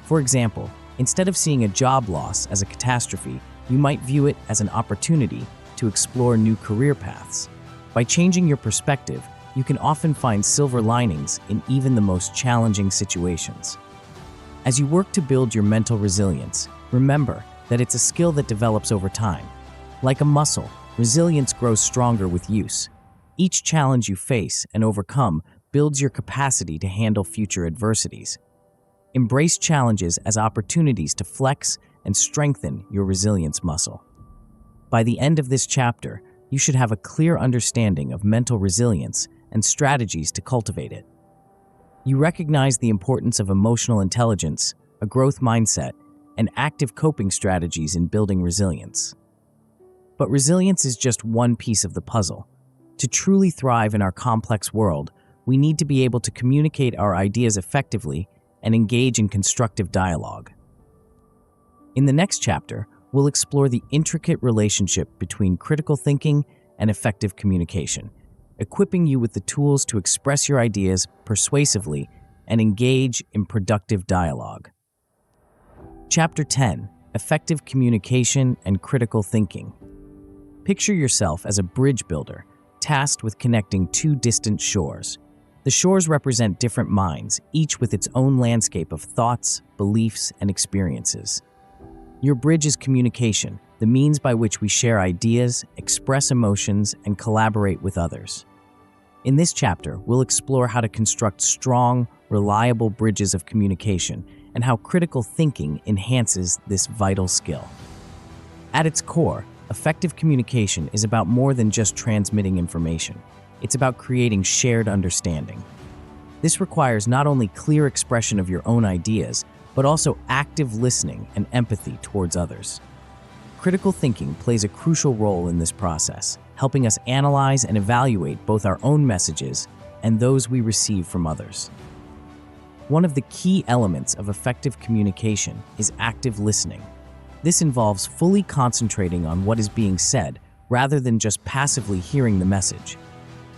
For example, instead of seeing a job loss as a catastrophe, you might view it as an opportunity to explore new career paths. By changing your perspective, you can often find silver linings in even the most challenging situations. As you work to build your mental resilience, remember that it's a skill that develops over time. Like a muscle, resilience grows stronger with use. Each challenge you face and overcome builds your capacity to handle future adversities. Embrace challenges as opportunities to flex and strengthen your resilience muscle. By the end of this chapter, you should have a clear understanding of mental resilience and strategies to cultivate it. You recognize the importance of emotional intelligence, a growth mindset, and active coping strategies in building resilience. But resilience is just one piece of the puzzle. To truly thrive in our complex world, we need to be able to communicate our ideas effectively and engage in constructive dialogue. In the next chapter, we'll explore the intricate relationship between critical thinking and effective communication, equipping you with the tools to express your ideas persuasively and engage in productive dialogue. Chapter 10: Effective Communication and Critical Thinking. Picture yourself as a bridge builder, tasked with connecting two distant shores. The shores represent different minds, each with its own landscape of thoughts, beliefs, and experiences. Your bridge is communication, the means by which we share ideas, express emotions, and collaborate with others. In this chapter, we'll explore how to construct strong, reliable bridges of communication and how critical thinking enhances this vital skill. At its core, effective communication is about more than just transmitting information. It's about creating shared understanding. This requires not only clear expression of your own ideas, but also active listening and empathy towards others. Critical thinking plays a crucial role in this process, helping us analyze and evaluate both our own messages and those we receive from others. One of the key elements of effective communication is active listening. This involves fully concentrating on what is being said rather than just passively hearing the message.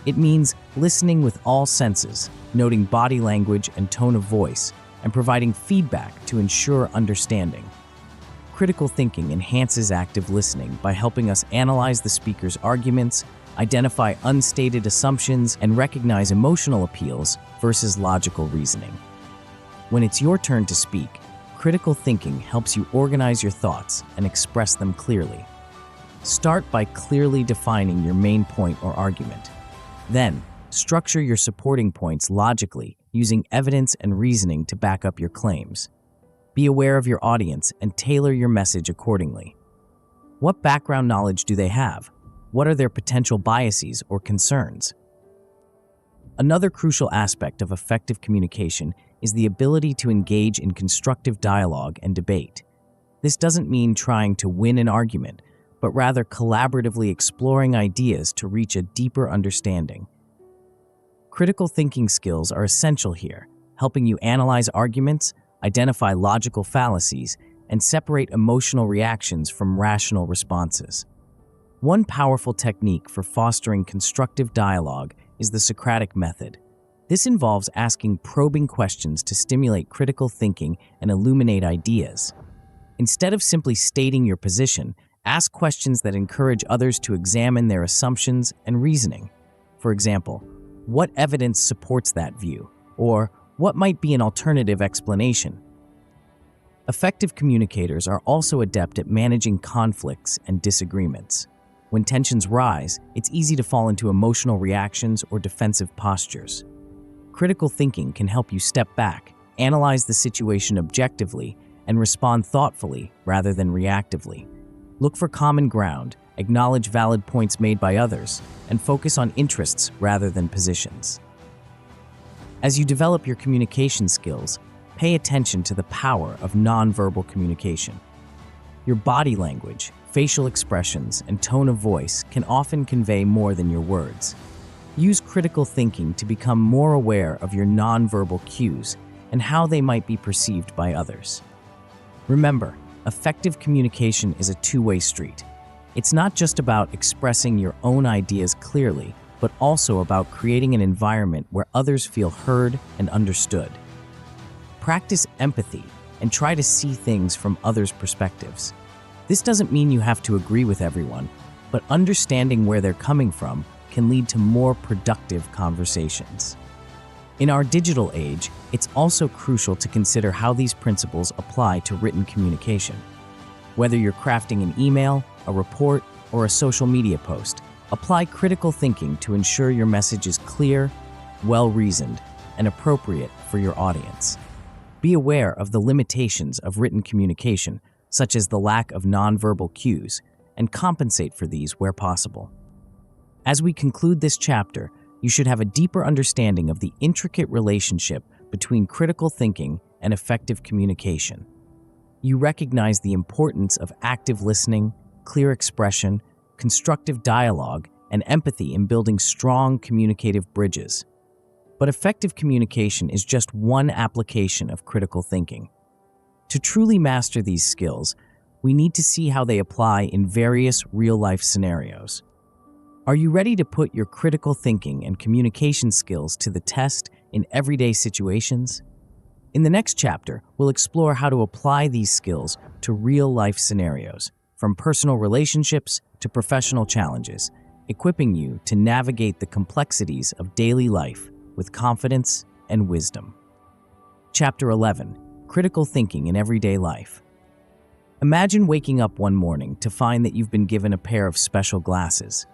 It means listening with all senses, noting body language and tone of voice, and providing feedback to ensure understanding. Critical thinking enhances active listening by helping us analyze the speaker's arguments, identify unstated assumptions, and recognize emotional appeals versus logical reasoning. When it's your turn to speak, critical thinking helps you organize your thoughts and express them clearly. Start by clearly defining your main point or argument. Then, structure your supporting points logically, using evidence and reasoning to back up your claims. Be aware of your audience and tailor your message accordingly. What background knowledge do they have? What are their potential biases or concerns? Another crucial aspect of effective communication is the ability to engage in constructive dialogue and debate. This doesn't mean trying to win an argument, but rather collaboratively exploring ideas to reach a deeper understanding. Critical thinking skills are essential here, helping you analyze arguments, identify logical fallacies, and separate emotional reactions from rational responses. One powerful technique for fostering constructive dialogue is the Socratic method. This involves asking probing questions to stimulate critical thinking and illuminate ideas. Instead of simply stating your position, ask questions that encourage others to examine their assumptions and reasoning. For example, what evidence supports that view? Or what might be an alternative explanation? Effective communicators are also adept at managing conflicts and disagreements. When tensions rise, it's easy to fall into emotional reactions or defensive postures. Critical thinking can help you step back, analyze the situation objectively, and respond thoughtfully rather than reactively. Look for common ground, acknowledge valid points made by others, and focus on interests rather than positions. As you develop your communication skills, pay attention to the power of nonverbal communication. Your body language, facial expressions, and tone of voice can often convey more than your words. Use critical thinking to become more aware of your nonverbal cues and how they might be perceived by others. Remember, effective communication is a two-way street. It's not just about expressing your own ideas clearly, but also about creating an environment where others feel heard and understood. Practice empathy and try to see things from others' perspectives. This doesn't mean you have to agree with everyone, but understanding where they're coming from can lead to more productive conversations. In our digital age, it's also crucial to consider how these principles apply to written communication. Whether you're crafting an email, a report, or a social media post, apply critical thinking to ensure your message is clear, well-reasoned, and appropriate for your audience. Be aware of the limitations of written communication, such as the lack of nonverbal cues, and compensate for these where possible. As we conclude this chapter, you should have a deeper understanding of the intricate relationship between critical thinking and effective communication. You recognize the importance of active listening, clear expression, constructive dialogue, and empathy in building strong communicative bridges. But effective communication is just one application of critical thinking. To truly master these skills, we need to see how they apply in various real-life scenarios. Are you ready to put your critical thinking and communication skills to the test in everyday situations? In the next chapter, we'll explore how to apply these skills to real-life scenarios, from personal relationships to professional challenges, equipping you to navigate the complexities of daily life with confidence and wisdom. Chapter 11: Critical Thinking in Everyday Life. Imagine waking up one morning to find that you've been given a pair of special glasses.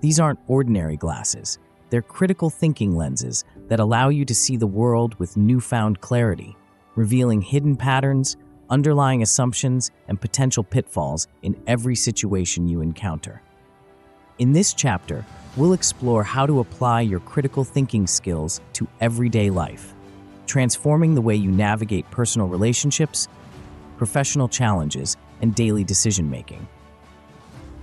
These aren't ordinary glasses. They're critical thinking lenses that allow you to see the world with newfound clarity, revealing hidden patterns, underlying assumptions, and potential pitfalls in every situation you encounter. In this chapter, we'll explore how to apply your critical thinking skills to everyday life, transforming the way you navigate personal relationships, professional challenges, and daily decision-making.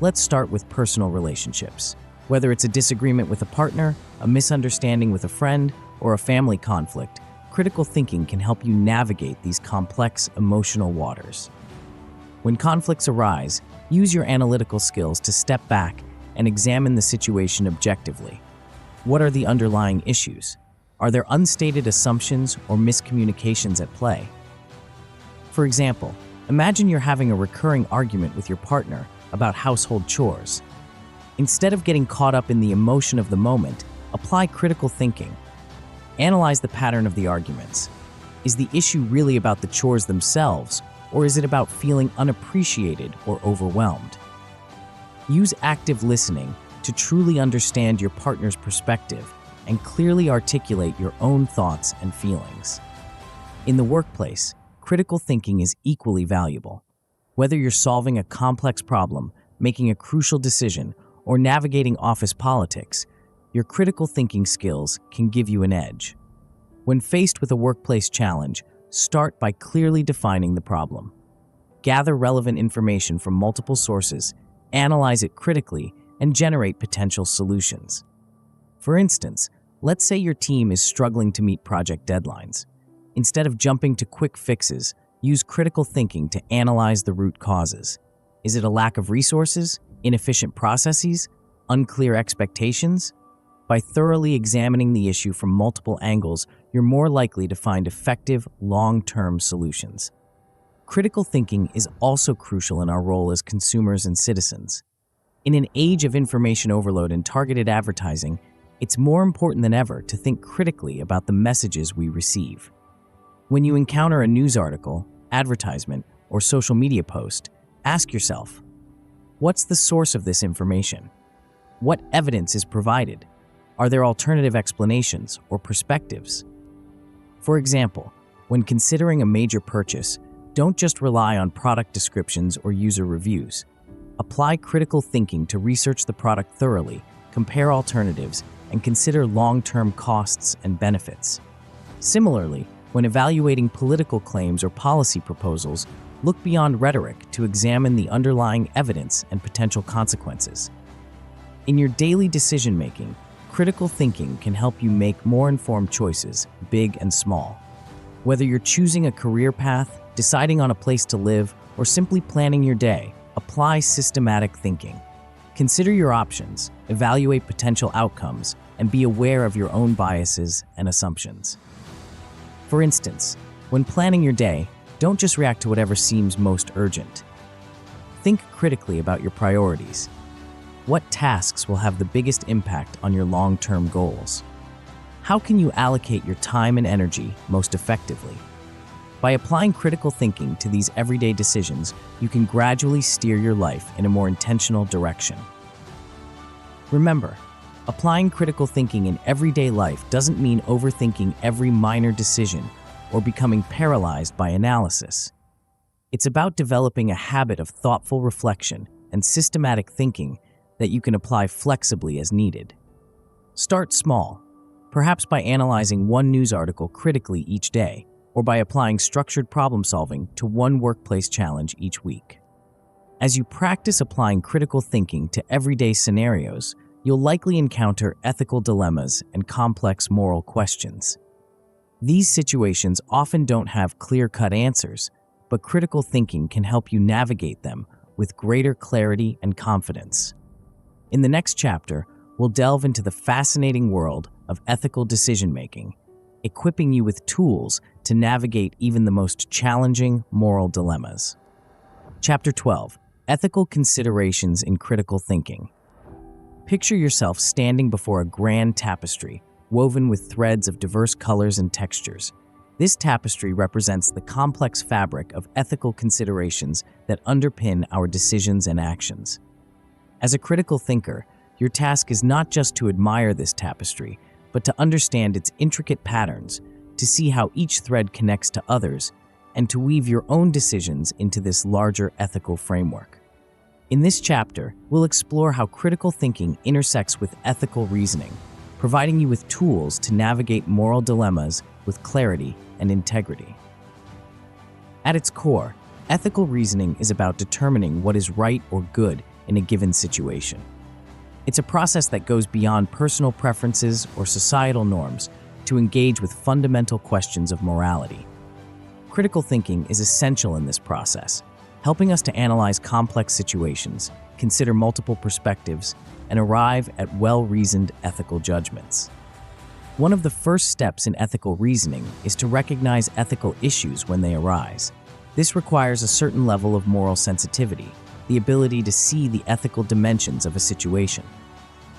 Let's start with personal relationships. Whether it's a disagreement with a partner, a misunderstanding with a friend, or a family conflict, critical thinking can help you navigate these complex emotional waters. When conflicts arise, use your analytical skills to step back and examine the situation objectively. What are the underlying issues? Are there unstated assumptions or miscommunications at play? For example, imagine you're having a recurring argument with your partner about household chores. Instead of getting caught up in the emotion of the moment, apply critical thinking. Analyze the pattern of the arguments. Is the issue really about the chores themselves, or is it about feeling unappreciated or overwhelmed? Use active listening to truly understand your partner's perspective and clearly articulate your own thoughts and feelings. In the workplace, critical thinking is equally valuable. Whether you're solving a complex problem, making a crucial decision, or navigating office politics, your critical thinking skills can give you an edge. When faced with a workplace challenge, start by clearly defining the problem. Gather relevant information from multiple sources, analyze it critically, and generate potential solutions. For instance, let's say your team is struggling to meet project deadlines. Instead of jumping to quick fixes, use critical thinking to analyze the root causes. Is it a lack of resources, inefficient processes, unclear expectations? By thoroughly examining the issue from multiple angles, you're more likely to find effective, long-term solutions. Critical thinking is also crucial in our role as consumers and citizens. In an age of information overload and targeted advertising, it's more important than ever to think critically about the messages we receive. When you encounter a news article, advertisement, or social media post, ask yourself, what's the source of this information? What evidence is provided? Are there alternative explanations or perspectives? For example, when considering a major purchase, don't just rely on product descriptions or user reviews. Apply critical thinking to research the product thoroughly, compare alternatives, and consider long-term costs and benefits. Similarly, when evaluating political claims or policy proposals, look beyond rhetoric to examine the underlying evidence and potential consequences. In your daily decision-making, critical thinking can help you make more informed choices, big and small. Whether you're choosing a career path, deciding on a place to live, or simply planning your day, apply systematic thinking. Consider your options, evaluate potential outcomes, and be aware of your own biases and assumptions. For instance, when planning your day, don't just react to whatever seems most urgent. Think critically about your priorities. What tasks will have the biggest impact on your long-term goals? How can you allocate your time and energy most effectively? By applying critical thinking to these everyday decisions, you can gradually steer your life in a more intentional direction. Remember, applying critical thinking in everyday life doesn't mean overthinking every minor decision or becoming paralyzed by analysis. It's about developing a habit of thoughtful reflection and systematic thinking that you can apply flexibly as needed. Start small, perhaps by analyzing one news article critically each day, or by applying structured problem-solving to one workplace challenge each week. As you practice applying critical thinking to everyday scenarios, you'll likely encounter ethical dilemmas and complex moral questions. These situations often don't have clear-cut answers, but critical thinking can help you navigate them with greater clarity and confidence. In the next chapter, we'll delve into the fascinating world of ethical decision-making, equipping you with tools to navigate even the most challenging moral dilemmas. Chapter 12: Ethical Considerations in Critical Thinking. Picture yourself standing before a grand tapestry, woven with threads of diverse colors and textures. This tapestry represents the complex fabric of ethical considerations that underpin our decisions and actions. As a critical thinker, your task is not just to admire this tapestry, but to understand its intricate patterns, to see how each thread connects to others, and to weave your own decisions into this larger ethical framework. In this chapter, we'll explore how critical thinking intersects with ethical reasoning, providing you with tools to navigate moral dilemmas with clarity and integrity. At its core, ethical reasoning is about determining what is right or good in a given situation. It's a process that goes beyond personal preferences or societal norms to engage with fundamental questions of morality. Critical thinking is essential in this process, helping us to analyze complex situations, consider multiple perspectives, and arrive at well-reasoned ethical judgments. One of the first steps in ethical reasoning is to recognize ethical issues when they arise. This requires a certain level of moral sensitivity, the ability to see the ethical dimensions of a situation.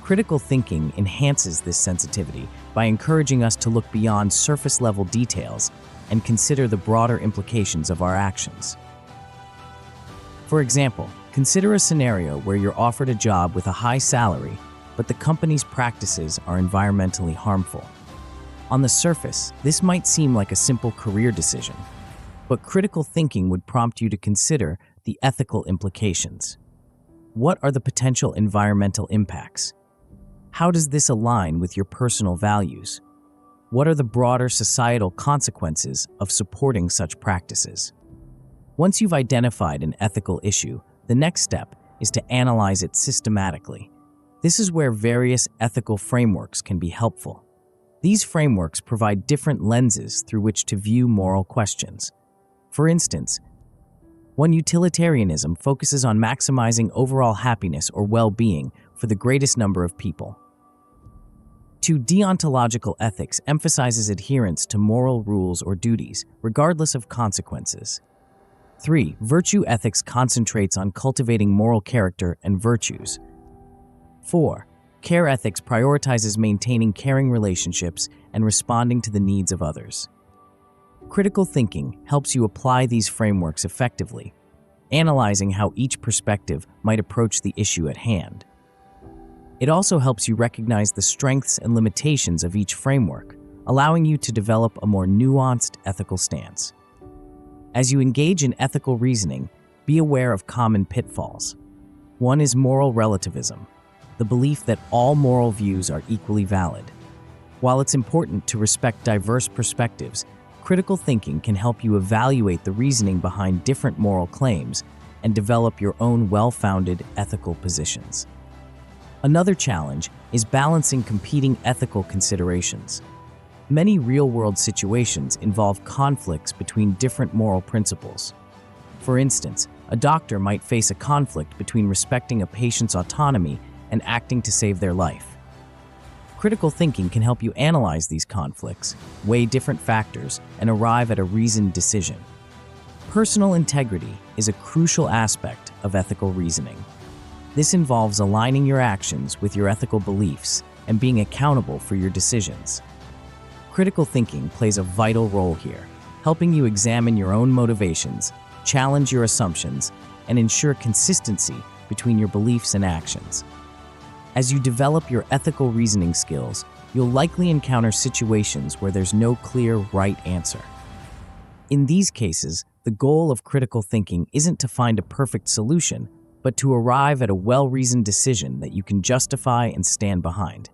Critical thinking enhances this sensitivity by encouraging us to look beyond surface-level details and consider the broader implications of our actions. For example, consider a scenario where you're offered a job with a high salary, but the company's practices are environmentally harmful. On the surface, this might seem like a simple career decision, but critical thinking would prompt you to consider the ethical implications. What are the potential environmental impacts? How does this align with your personal values? What are the broader societal consequences of supporting such practices? Once you've identified an ethical issue, the next step is to analyze it systematically. This is where various ethical frameworks can be helpful. These frameworks provide different lenses through which to view moral questions. For instance, one utilitarianism focuses on maximizing overall happiness or well-being for the greatest number of people. 2. Deontological ethics emphasizes adherence to moral rules or duties, regardless of consequences. 3. Virtue ethics concentrates on cultivating moral character and virtues. 4. Care ethics prioritizes maintaining caring relationships and responding to the needs of others. Critical thinking helps you apply these frameworks effectively, analyzing how each perspective might approach the issue at hand. It also helps you recognize the strengths and limitations of each framework, allowing you to develop a more nuanced ethical stance. As you engage in ethical reasoning, be aware of common pitfalls. One is moral relativism, the belief that all moral views are equally valid. While it's important to respect diverse perspectives, critical thinking can help you evaluate the reasoning behind different moral claims and develop your own well-founded ethical positions. Another challenge is balancing competing ethical considerations. Many real-world situations involve conflicts between different moral principles. For instance, a doctor might face a conflict between respecting a patient's autonomy and acting to save their life. Critical thinking can help you analyze these conflicts, weigh different factors, and arrive at a reasoned decision. Personal integrity is a crucial aspect of ethical reasoning. This involves aligning your actions with your ethical beliefs and being accountable for your decisions. Critical thinking plays a vital role here, helping you examine your own motivations, challenge your assumptions, and ensure consistency between your beliefs and actions. As you develop your ethical reasoning skills, you'll likely encounter situations where there's no clear right answer. In these cases, the goal of critical thinking isn't to find a perfect solution, but to arrive at a well-reasoned decision that you can justify and stand behind.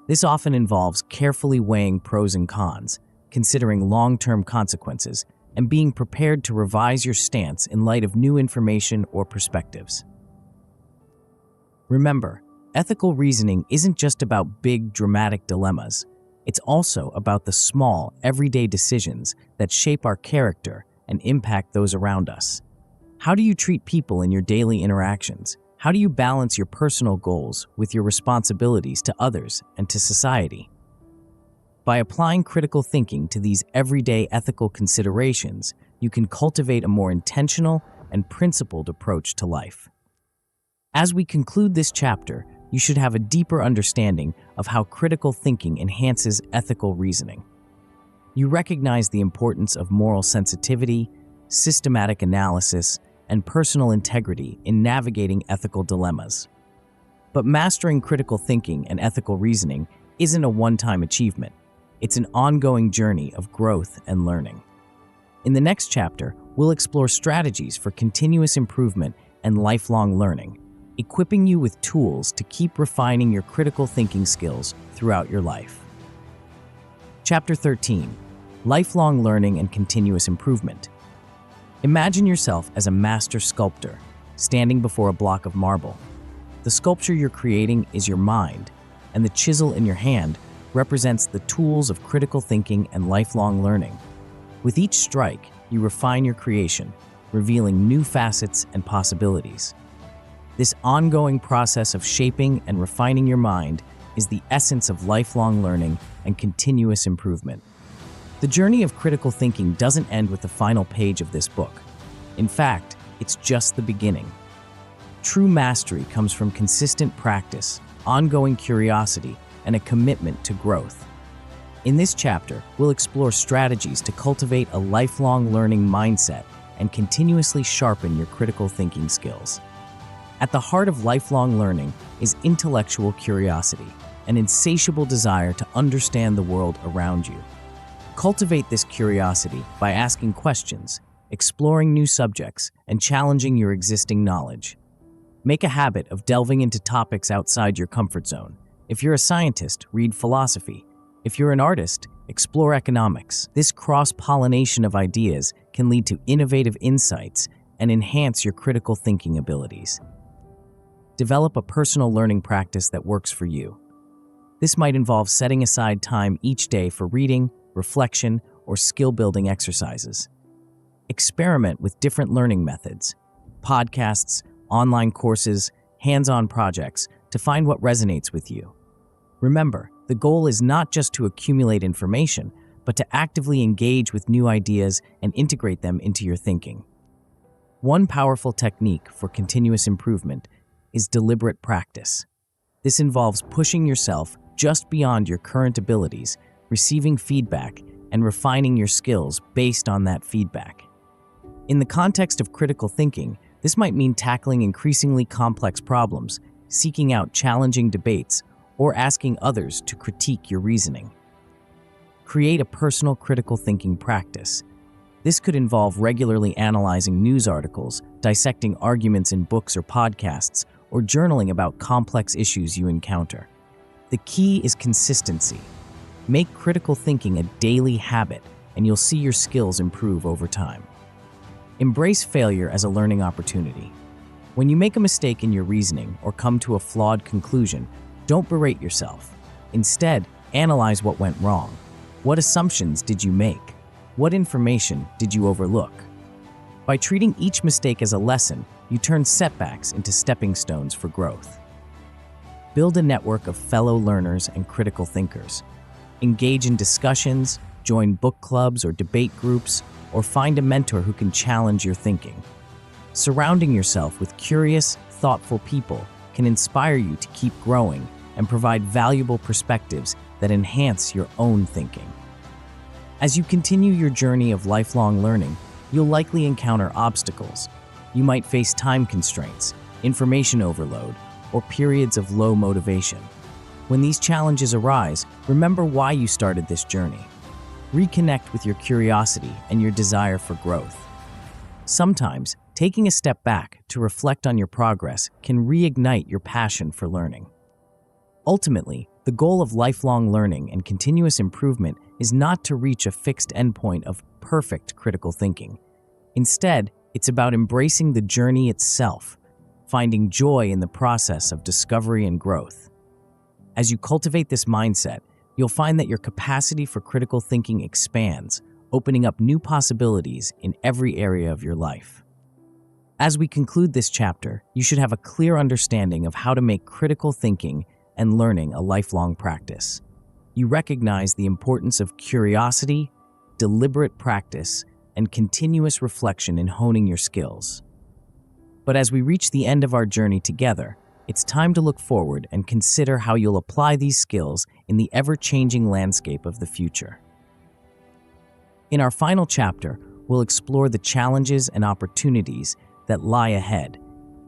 This often involves carefully weighing pros and cons, considering long-term consequences, and being prepared to revise your stance in light of new information or perspectives. Remember, ethical reasoning isn't just about big, dramatic dilemmas. It's also about the small, everyday decisions that shape our character and impact those around us. How do you treat people in your daily interactions? How do you balance your personal goals with your responsibilities to others and to society? By applying critical thinking to these everyday ethical considerations, you can cultivate a more intentional and principled approach to life. As we conclude this chapter, you should have a deeper understanding of how critical thinking enhances ethical reasoning. You recognize the importance of moral sensitivity, systematic analysis, and personal integrity in navigating ethical dilemmas. But mastering critical thinking and ethical reasoning isn't a one-time achievement. It's an ongoing journey of growth and learning. In the next chapter, we'll explore strategies for continuous improvement and lifelong learning, equipping you with tools to keep refining your critical thinking skills throughout your life. Chapter 13: Lifelong Learning and Continuous Improvement. Imagine yourself as a master sculptor, standing before a block of marble. The sculpture you're creating is your mind, and the chisel in your hand represents the tools of critical thinking and lifelong learning. With each strike, you refine your creation, revealing new facets and possibilities. This ongoing process of shaping and refining your mind is the essence of lifelong learning and continuous improvement. The journey of critical thinking doesn't end with the final page of this book. In fact, it's just the beginning. True mastery comes from consistent practice, ongoing curiosity, and a commitment to growth. In this chapter, we'll explore strategies to cultivate a lifelong learning mindset and continuously sharpen your critical thinking skills. At the heart of lifelong learning is intellectual curiosity, an insatiable desire to understand the world around you. Cultivate this curiosity by asking questions, exploring new subjects, and challenging your existing knowledge. Make a habit of delving into topics outside your comfort zone. If you're a scientist, read philosophy. If you're an artist, explore economics. This cross-pollination of ideas can lead to innovative insights and enhance your critical thinking abilities. Develop a personal learning practice that works for you. This might involve setting aside time each day for reading, reflection, or skill-building exercises. Experiment with different learning methods, podcasts, online courses, hands-on projects to find what resonates with you. Remember, the goal is not just to accumulate information, but to actively engage with new ideas and integrate them into your thinking. One powerful technique for continuous improvement is deliberate practice. This involves pushing yourself just beyond your current abilities, receiving feedback, and refining your skills based on that feedback. In the context of critical thinking, this might mean tackling increasingly complex problems, seeking out challenging debates, or asking others to critique your reasoning. Create a personal critical thinking practice. This could involve regularly analyzing news articles, dissecting arguments in books or podcasts, or journaling about complex issues you encounter. The key is consistency. Make critical thinking a daily habit, and you'll see your skills improve over time. Embrace failure as a learning opportunity. When you make a mistake in your reasoning or come to a flawed conclusion, don't berate yourself. Instead, analyze what went wrong. What assumptions did you make? What information did you overlook? By treating each mistake as a lesson, you turn setbacks into stepping stones for growth. Build a network of fellow learners and critical thinkers. Engage in discussions, join book clubs or debate groups, or find a mentor who can challenge your thinking. Surrounding yourself with curious, thoughtful people can inspire you to keep growing and provide valuable perspectives that enhance your own thinking. As you continue your journey of lifelong learning, you'll likely encounter obstacles. You might face time constraints, information overload, or periods of low motivation. When these challenges arise, remember why you started this journey. Reconnect with your curiosity and your desire for growth. Sometimes, taking a step back to reflect on your progress can reignite your passion for learning. Ultimately, the goal of lifelong learning and continuous improvement is not to reach a fixed endpoint of perfect critical thinking. Instead, it's about embracing the journey itself, finding joy in the process of discovery and growth. As you cultivate this mindset, you'll find that your capacity for critical thinking expands, opening up new possibilities in every area of your life. As we conclude this chapter, you should have a clear understanding of how to make critical thinking and learning a lifelong practice. You recognize the importance of curiosity, deliberate practice, and continuous reflection in honing your skills. But as we reach the end of our journey together, it's time to look forward and consider how you'll apply these skills in the ever-changing landscape of the future. In our final chapter, we'll explore the challenges and opportunities that lie ahead,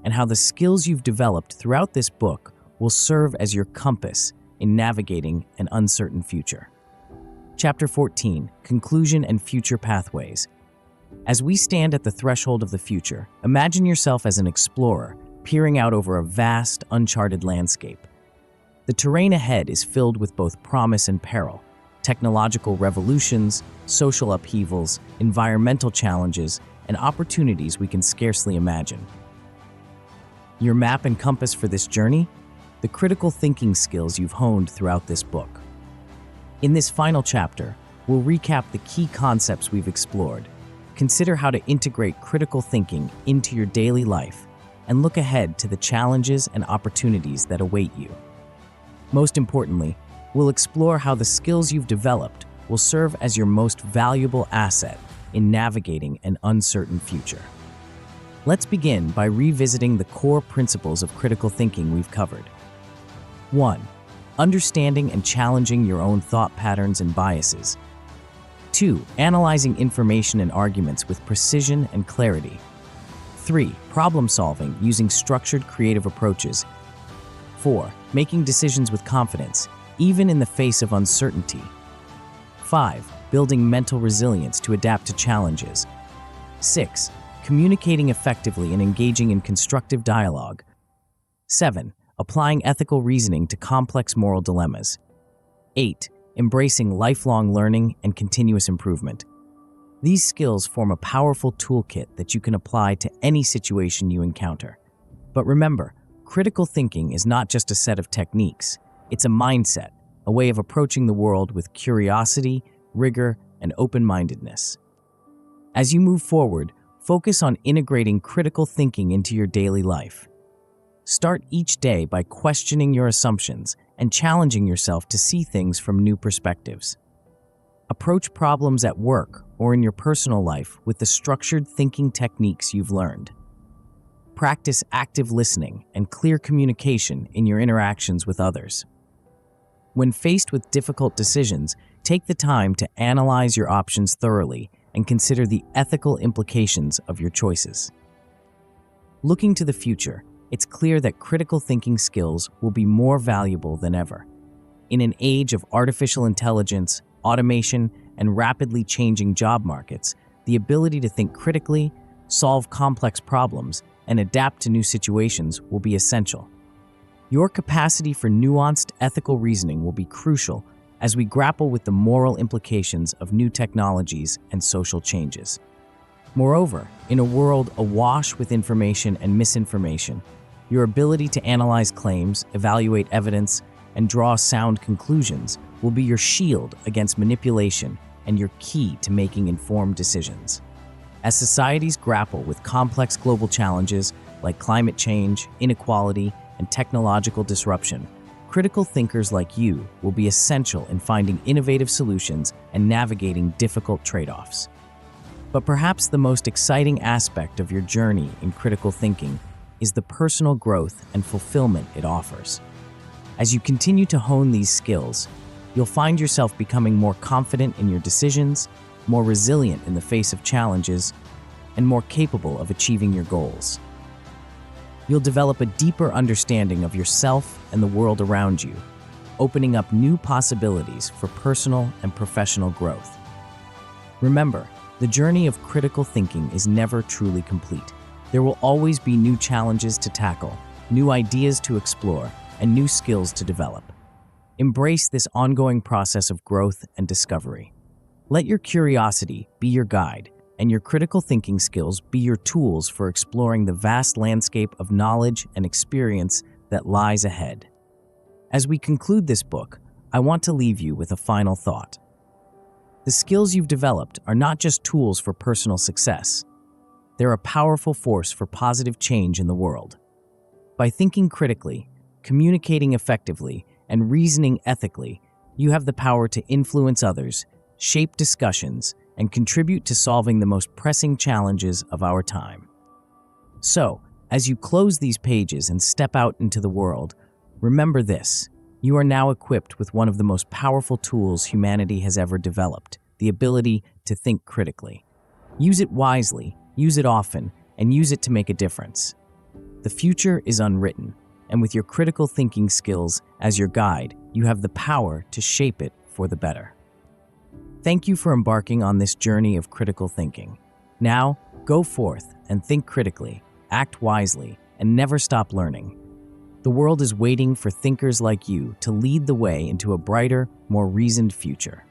and how the skills you've developed throughout this book will serve as your compass in navigating an uncertain future. Chapter 14, Conclusion and Future Pathways. As we stand at the threshold of the future, imagine yourself as an explorer, peering out over a vast, uncharted landscape. The terrain ahead is filled with both promise and peril: technological revolutions, social upheavals, environmental challenges, and opportunities we can scarcely imagine. Your map and compass for this journey? The critical thinking skills you've honed throughout this book. In this final chapter, we'll recap the key concepts we've explored, consider how to integrate critical thinking into your daily life, and look ahead to the challenges and opportunities that await you. Most importantly, we'll explore how the skills you've developed will serve as your most valuable asset in navigating an uncertain future. Let's begin by revisiting the core principles of critical thinking we've covered. 1. Understanding and challenging your own thought patterns and biases. 2. Analyzing information and arguments with precision and clarity. 3. Problem solving using structured, creative approaches. 4. Making decisions with confidence, even in the face of uncertainty. 5. Building mental resilience to adapt to challenges. 6. Communicating effectively and engaging in constructive dialogue. 7. Applying ethical reasoning to complex moral dilemmas. 8. Embracing lifelong learning and continuous improvement. These skills form a powerful toolkit that you can apply to any situation you encounter. But remember, critical thinking is not just a set of techniques. It's a mindset, a way of approaching the world with curiosity, rigor, and open-mindedness. As you move forward, focus on integrating critical thinking into your daily life. Start each day by questioning your assumptions and challenging yourself to see things from new perspectives. Approach problems at work or in your personal life with the structured thinking techniques you've learned. Practice active listening and clear communication in your interactions with others. When faced with difficult decisions, take the time to analyze your options thoroughly and consider the ethical implications of your choices. Looking to the future, it's clear that critical thinking skills will be more valuable than ever. In an age of artificial intelligence, automation, and rapidly changing job markets, the ability to think critically, solve complex problems, and adapt to new situations will be essential. Your capacity for nuanced ethical reasoning will be crucial as we grapple with the moral implications of new technologies and social changes. Moreover, in a world awash with information and misinformation, your ability to analyze claims, evaluate evidence, and draw sound conclusions will be your shield against manipulation and your key to making informed decisions. As societies grapple with complex global challenges like climate change, inequality, and technological disruption, critical thinkers like you will be essential in finding innovative solutions and navigating difficult trade-offs. But perhaps the most exciting aspect of your journey in critical thinking is the personal growth and fulfillment it offers. As you continue to hone these skills, You'll find yourself becoming more confident in your decisions, more resilient in the face of challenges, and more capable of achieving your goals. You'll develop a deeper understanding of yourself and the world around you, opening up new possibilities for personal and professional growth. Remember, the journey of critical thinking is never truly complete. There will always be new challenges to tackle, new ideas to explore, and new skills to develop. Embrace this ongoing process of growth and discovery. Let your curiosity be your guide, and your critical thinking skills be your tools for exploring the vast landscape of knowledge and experience that lies ahead. As we conclude this book, I want to leave you with a final thought. The skills you've developed are not just tools for personal success. They're a powerful force for positive change in the world. By thinking critically, communicating effectively, and reasoning ethically, you have the power to influence others, shape discussions, and contribute to solving the most pressing challenges of our time. So, as you close these pages and step out into the world, remember this: you are now equipped with one of the most powerful tools humanity has ever developed, the ability to think critically. Use it wisely, use it often, and use it to make a difference. The future is unwritten, and with your critical thinking skills as your guide, you have the power to shape it for the better. Thank you for embarking on this journey of critical thinking. Now, go forth and think critically, act wisely, and never stop learning. The world is waiting for thinkers like you to lead the way into a brighter, more reasoned future.